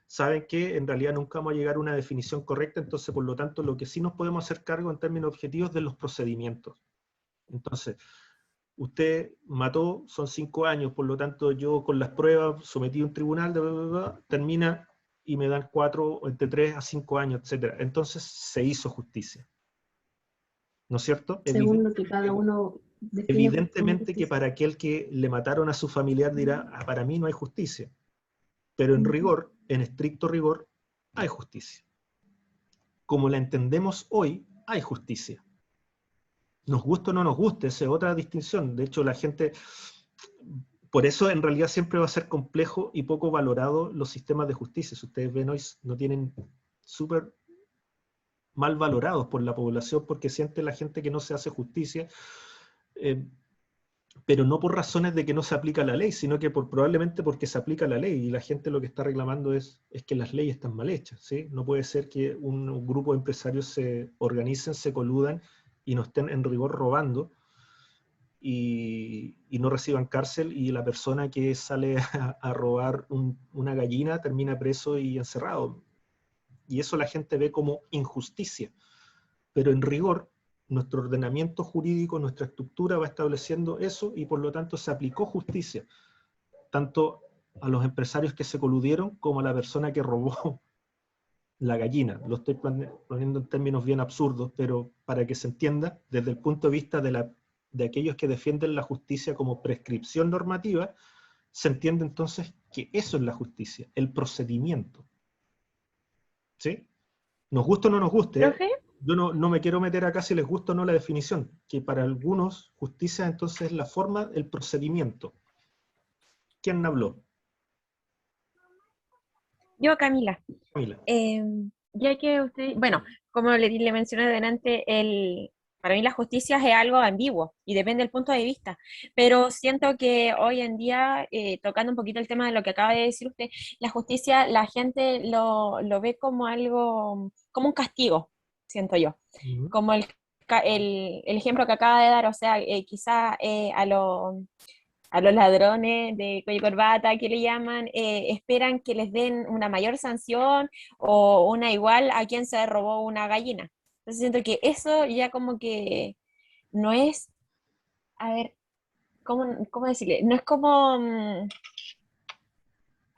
¿saben qué? En realidad nunca vamos a llegar a una definición correcta, entonces por lo tanto lo que sí nos podemos hacer cargo en términos objetivos de los procedimientos. Entonces, usted mató, son 5 años, por lo tanto yo con las pruebas sometí a un tribunal, termina y me dan 4, entre 3 a 5 años, etc. Entonces se hizo justicia. ¿No es cierto? según lo que cada uno define como Evidentemente que justicia. para aquel que le mataron a su familiar dirá, para mí no hay justicia. Pero en rigor, en estricto rigor, hay justicia. Como la entendemos hoy, hay justicia. Nos guste o no nos guste, esa es otra distinción. De hecho, la gente... Por eso en realidad siempre va a ser complejo y poco valorado los sistemas de justicia. Si ustedes ven hoy, no tienen súper mal valorados por la población porque siente la gente que no se hace justicia, pero no por razones de que no se aplica la ley, sino que probablemente porque se aplica la ley y la gente lo que está reclamando es que las leyes están mal hechas, ¿sí? No puede ser que un grupo de empresarios se organicen, se coludan y no estén en rigor robando y no reciban cárcel y la persona que sale a robar una gallina termina preso y encerrado. Y eso la gente ve como injusticia. Pero en rigor, nuestro ordenamiento jurídico, nuestra estructura va estableciendo eso y por lo tanto se aplicó justicia, tanto a los empresarios que se coludieron como a la persona que robó la gallina. Lo estoy poniendo en términos bien absurdos, pero para que se entienda, desde el punto de vista de aquellos que defienden la justicia como prescripción normativa, se entiende entonces que eso es la justicia, el procedimiento. ¿Sí? Nos gusta o no nos guste, ¿Profe? yo no me quiero meter acá si les gusta o no la definición, que para algunos justicia entonces es la forma, el procedimiento. ¿Quién habló? Yo, Camila. Camila. Ya que usted, bueno, como le mencioné delante, para mí la justicia es algo ambiguo y depende del punto de vista, pero siento que hoy en día, tocando un poquito el tema de lo que acaba de decir usted, la justicia la gente lo ve como algo, como un castigo, siento yo, como el ejemplo que acaba de dar, o sea, quizá a los ladrones de cuello y corbata, que le llaman, esperan que les den una mayor sanción o una igual a quien se robó una gallina. Entonces siento que eso ya como que no es, a ver, ¿cómo decirle? No es como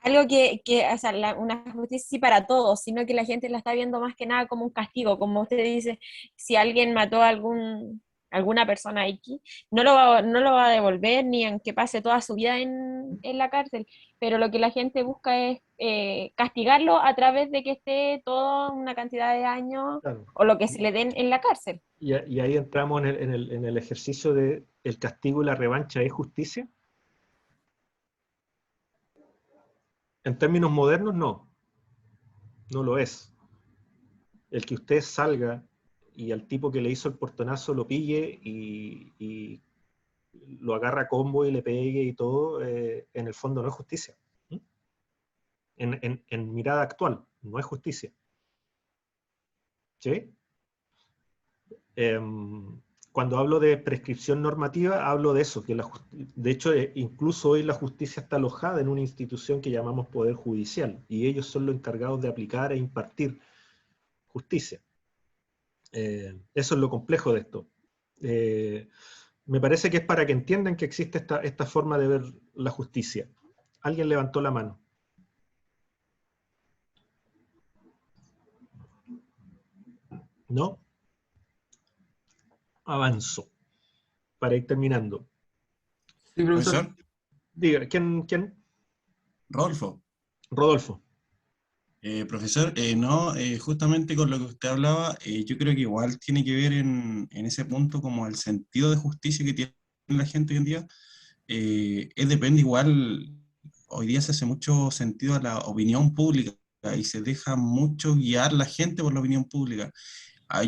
algo o sea, una justicia sí para todos, sino que la gente la está viendo más que nada como un castigo, como usted dice, si alguien mató a alguna persona X, no lo va a devolver ni aunque pase toda su vida en la cárcel, pero lo que la gente busca es castigarlo a través de que esté toda una cantidad de años Claro. o lo que se le den en la cárcel. Y ahí entramos en el ejercicio de el castigo y la revancha es justicia. En términos modernos, no lo es. El que usted salga y al tipo que le hizo el portonazo lo pille y lo agarra a combo y le pegue y todo, en el fondo no es justicia. En mirada actual, no es justicia. ¿Sí? Cuando hablo de prescripción normativa, hablo de eso, que de hecho, incluso hoy la justicia está alojada en una institución que llamamos Poder Judicial, y ellos son los encargados de aplicar e impartir justicia. Eso es lo complejo de esto. Me parece que es para que entiendan que existe esta forma de ver la justicia. Alguien levantó la mano. ¿No? Avanzo. Para ir terminando. Sí, profesor. Diga, ¿quién? Rodolfo. Rodolfo. Profesor, no, justamente con lo que usted hablaba, yo creo que igual tiene que ver en ese punto como el sentido de justicia que tiene la gente hoy en día. Depende igual, hoy día se hace mucho sentido a la opinión pública y se deja mucho guiar la gente por la opinión pública.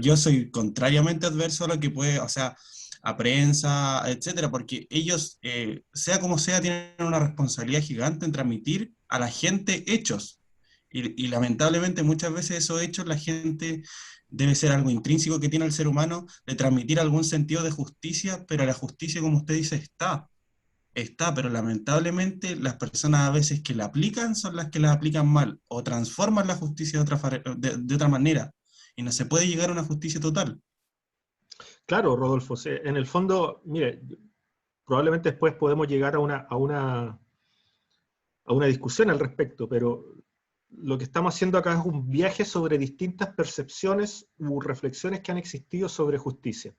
Yo soy contrariamente adverso a lo que puede, o sea, a prensa, etcétera, porque ellos, sea como sea, tienen una responsabilidad gigante en transmitir a la gente hechos. Y lamentablemente muchas veces esos hechos la gente debe ser algo intrínseco que tiene el ser humano, de transmitir algún sentido de justicia, pero la justicia, como usted dice, está, pero lamentablemente las personas a veces que la aplican son las que la aplican mal, o transforman la justicia de otra manera, y no se puede llegar a una justicia total. Claro, Rodolfo, en el fondo, mire, probablemente después podemos llegar a una discusión al respecto, pero lo que estamos haciendo acá es un viaje sobre distintas percepciones u reflexiones que han existido sobre justicia.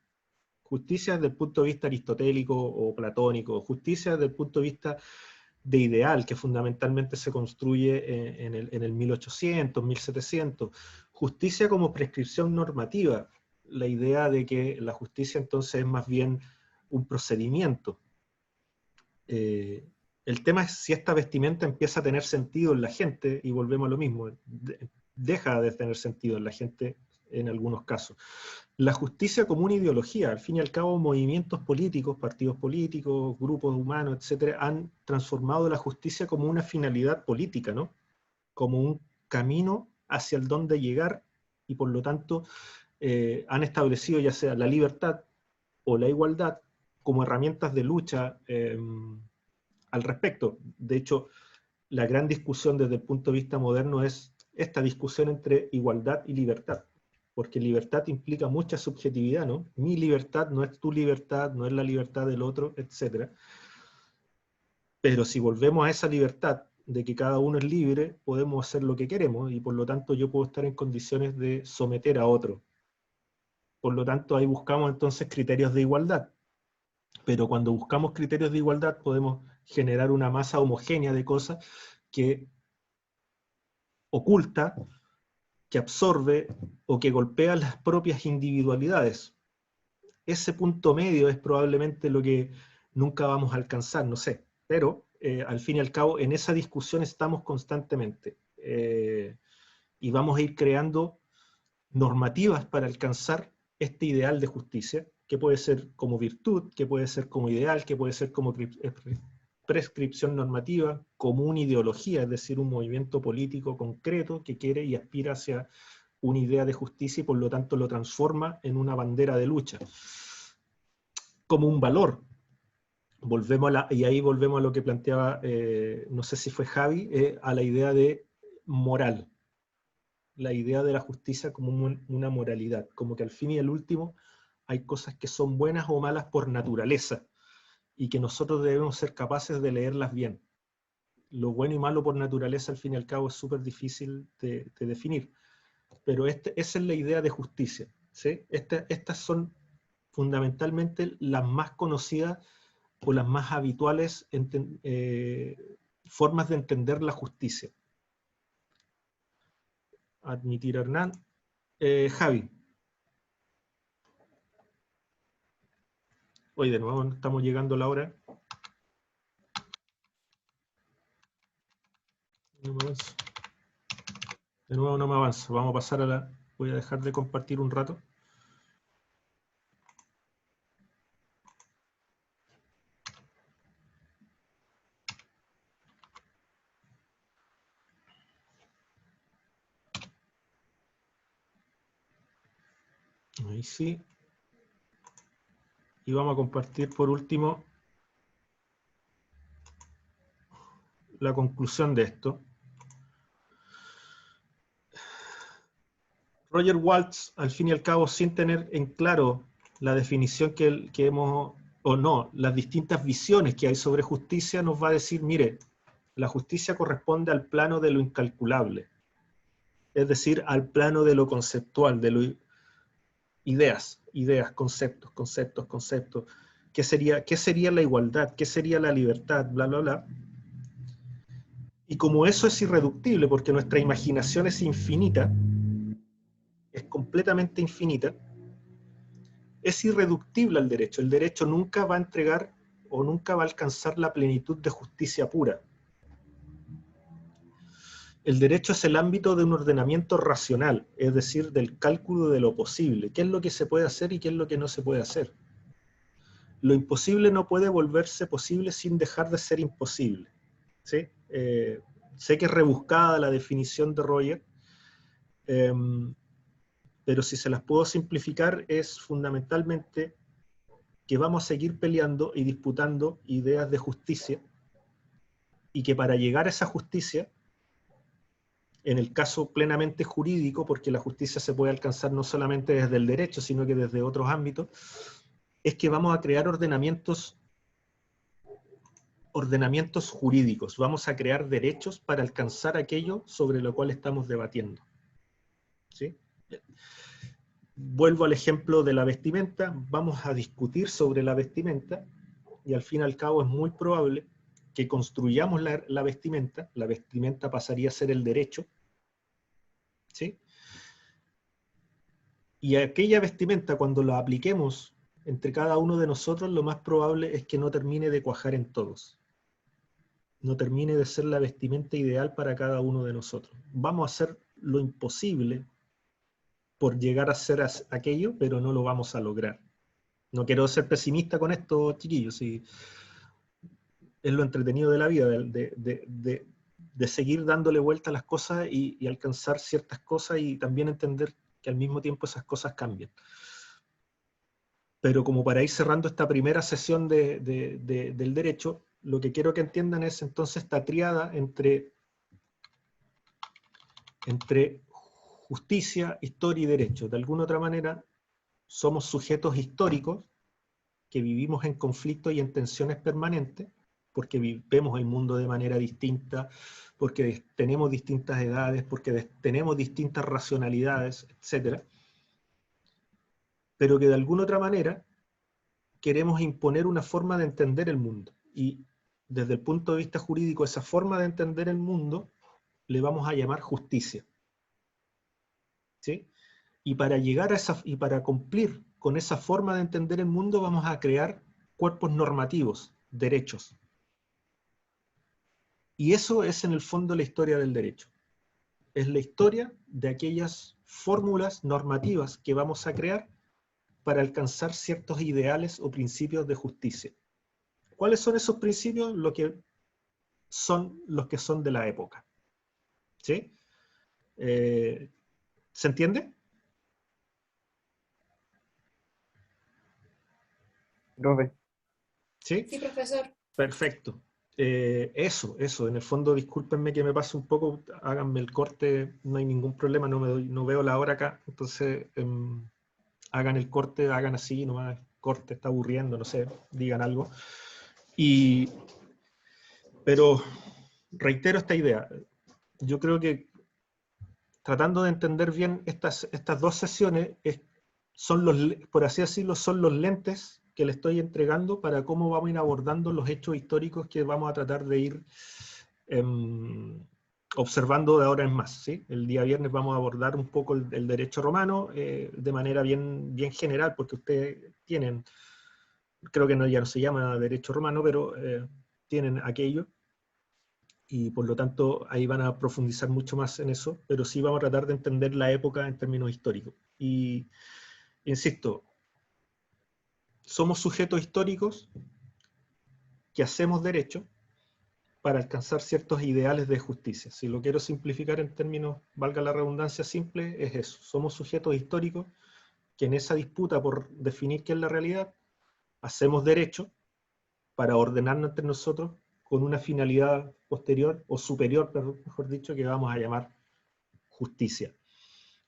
Justicia desde el punto de vista aristotélico o platónico, justicia desde el punto de vista de ideal, que fundamentalmente se construye en el 1800, 1700. Justicia como prescripción normativa, la idea de que la justicia entonces es más bien un procedimiento. El tema es si esta vestimenta empieza a tener sentido en la gente, y volvemos a lo mismo, deja de tener sentido en la gente en algunos casos. La justicia como una ideología, al fin y al cabo movimientos políticos, partidos políticos, grupos humanos, etcétera, han transformado la justicia como una finalidad política, ¿no? Como un camino hacia el dónde llegar, y por lo tanto han establecido ya sea la libertad o la igualdad como herramientas de lucha al respecto. De hecho, la gran discusión desde el punto de vista moderno es esta discusión entre igualdad y libertad, porque libertad implica mucha subjetividad, ¿no? Mi libertad no es tu libertad, no es la libertad del otro, etc. Pero si volvemos a esa libertad de que cada uno es libre, podemos hacer lo que queremos, y por lo tanto yo puedo estar en condiciones de someter a otro. Por lo tanto, ahí buscamos entonces criterios de igualdad. Pero cuando buscamos criterios de igualdad podemos generar una masa homogénea de cosas que oculta, que absorbe o que golpea las propias individualidades. Ese punto medio es probablemente lo que nunca vamos a alcanzar, no sé, pero al fin y al cabo en esa discusión estamos constantemente, y vamos a ir creando normativas para alcanzar este ideal de justicia, que puede ser como virtud, que puede ser como ideal, que puede ser como prescripción normativa, como una ideología, es decir, un movimiento político concreto que quiere y aspira hacia una idea de justicia y por lo tanto lo transforma en una bandera de lucha. Como un valor, y ahí volvemos a lo que planteaba, no sé si fue Javi, a la idea de moral. La idea de la justicia como una moralidad, como que al fin y al último hay cosas que son buenas o malas por naturaleza, y que nosotros debemos ser capaces de leerlas bien. Lo bueno y malo por naturaleza, al fin y al cabo, es súper difícil de definir. Pero esa es la idea de justicia, ¿sí? Estas son fundamentalmente las más conocidas o las más habituales formas de entender la justicia. Admitir a Hernán. Javi. Hoy de nuevo estamos llegando a la hora. No me avanzo. De nuevo no me avanzo. Vamos a pasar a la... Voy a dejar de compartir un rato. Ahí sí. Y vamos a compartir por último la conclusión de esto. Roger Waltz, al fin y al cabo, sin tener en claro la definición que hemos, o no, las distintas visiones que hay sobre justicia, nos va a decir, mire, la justicia corresponde al plano de lo incalculable, es decir, al plano de lo conceptual, de lo ideas, conceptos. ¿Qué sería la igualdad? ¿Qué sería la libertad? Bla, bla, bla. Y como eso es irreductible, porque nuestra imaginación es infinita, es completamente infinita, es irreductible al derecho. El derecho nunca va a entregar o nunca va a alcanzar la plenitud de justicia pura. El derecho es el ámbito de un ordenamiento racional, es decir, del cálculo de lo posible. ¿Qué es lo que se puede hacer y qué es lo que no se puede hacer? Lo imposible no puede volverse posible sin dejar de ser imposible, ¿sí? Sé que es rebuscada la definición de Roger, pero si se las puedo simplificar, es fundamentalmente que vamos a seguir peleando y disputando ideas de justicia, y que para llegar a esa justicia, en el caso plenamente jurídico, porque la justicia se puede alcanzar no solamente desde el derecho, sino que desde otros ámbitos, es que vamos a crear ordenamientos jurídicos, vamos a crear derechos para alcanzar aquello sobre lo cual estamos debatiendo. ¿Sí? Vuelvo al ejemplo de la vestimenta, vamos a discutir sobre la vestimenta, y al fin y al cabo es muy probable que construyamos la vestimenta pasaría a ser el derecho, ¿sí? Y aquella vestimenta, cuando la apliquemos entre cada uno de nosotros, lo más probable es que no termine de cuajar en todos. No termine de ser la vestimenta ideal para cada uno de nosotros. Vamos a hacer lo imposible por llegar a ser aquello, pero no lo vamos a lograr. No quiero ser pesimista con esto, chiquillos, sí. Es lo entretenido de la vida, de seguir dándole vuelta a las cosas y alcanzar ciertas cosas, y también entender que al mismo tiempo esas cosas cambian. Pero como para ir cerrando esta primera sesión del derecho, lo que quiero que entiendan es entonces esta tríada entre justicia, historia y derecho. De alguna otra manera, somos sujetos históricos que vivimos en conflictos y en tensiones permanentes, porque vemos el mundo de manera distinta, porque tenemos distintas edades, porque tenemos distintas racionalidades, etc. Pero que de alguna otra manera queremos imponer una forma de entender el mundo. Y desde el punto de vista jurídico, esa forma de entender el mundo le vamos a llamar justicia. ¿Sí? Y para llegar a y para cumplir con esa forma de entender el mundo, vamos a crear cuerpos normativos, derechos. Y eso es en el fondo la historia del derecho. Es la historia de aquellas fórmulas normativas que vamos a crear para alcanzar ciertos ideales o principios de justicia. ¿Cuáles son esos principios? Los que son de la época. ¿Sí? ¿Se entiende? ¿Sí? Sí, profesor. Perfecto. Eso, en el fondo, discúlpenme que me pase un poco, háganme el corte, no hay ningún problema, no veo la hora acá, entonces hagan el corte, hagan así, nomás, corte, está aburriendo, no sé, digan algo. Pero reitero esta idea, yo creo que tratando de entender bien estas dos sesiones, son por así decirlo, son los lentes que le estoy entregando para cómo vamos a ir abordando los hechos históricos que vamos a tratar de ir observando de ahora en más, ¿sí? El día viernes vamos a abordar un poco el derecho romano de manera bien general, porque ustedes tienen, creo que ya no se llama derecho romano, pero tienen aquello, y por lo tanto ahí van a profundizar mucho más en eso, pero sí vamos a tratar de entender la época en términos históricos. Y, insisto, somos sujetos históricos que hacemos derecho para alcanzar ciertos ideales de justicia. Si lo quiero simplificar en términos, valga la redundancia simple, es eso. Somos sujetos históricos que en esa disputa por definir qué es la realidad, hacemos derecho para ordenarnos entre nosotros con una finalidad posterior o superior, mejor dicho, que vamos a llamar justicia.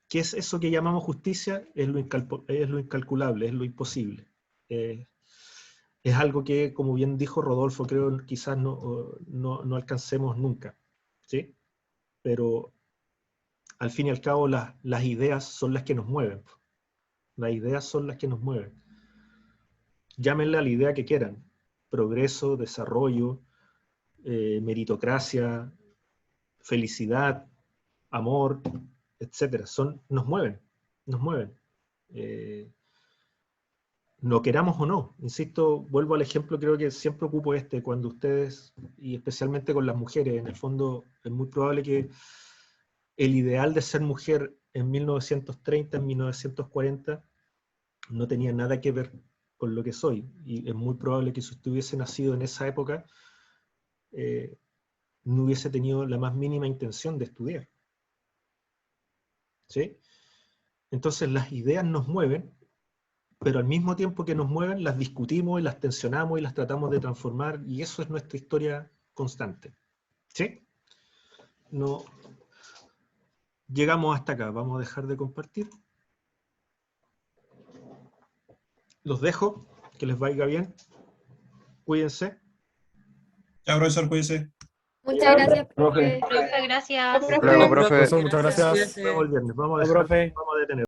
¿Qué es eso que llamamos justicia? Es lo incalculable, es lo imposible. Es algo que, como bien dijo Rodolfo, creo quizás no alcancemos nunca, ¿sí? Pero al fin y al cabo las ideas son las que nos mueven. Las ideas son las que nos mueven. Llámenle a la idea que quieran. Progreso, desarrollo, meritocracia, felicidad, amor, etcétera. Nos mueven, nos mueven. No queramos o no, insisto, vuelvo al ejemplo, creo que siempre ocupo cuando ustedes, y especialmente con las mujeres, en el fondo es muy probable que el ideal de ser mujer en 1930, en 1940, no tenía nada que ver con lo que soy, y es muy probable que si usted hubiese nacido en esa época, no hubiese tenido la más mínima intención de estudiar. ¿Sí? Entonces las ideas nos mueven, pero al mismo tiempo que nos mueven, las discutimos y las tensionamos y las tratamos de transformar, y eso es nuestra historia constante. ¿Sí? No. Llegamos hasta acá, vamos a dejar de compartir. Los dejo, que les vaya bien. Cuídense. Chao, profesor, cuídense. Muchas gracias, Profe. profe. Gracias. Hasta luego, profe. Muchas gracias. Nos vemos el viernes. Vamos a detener.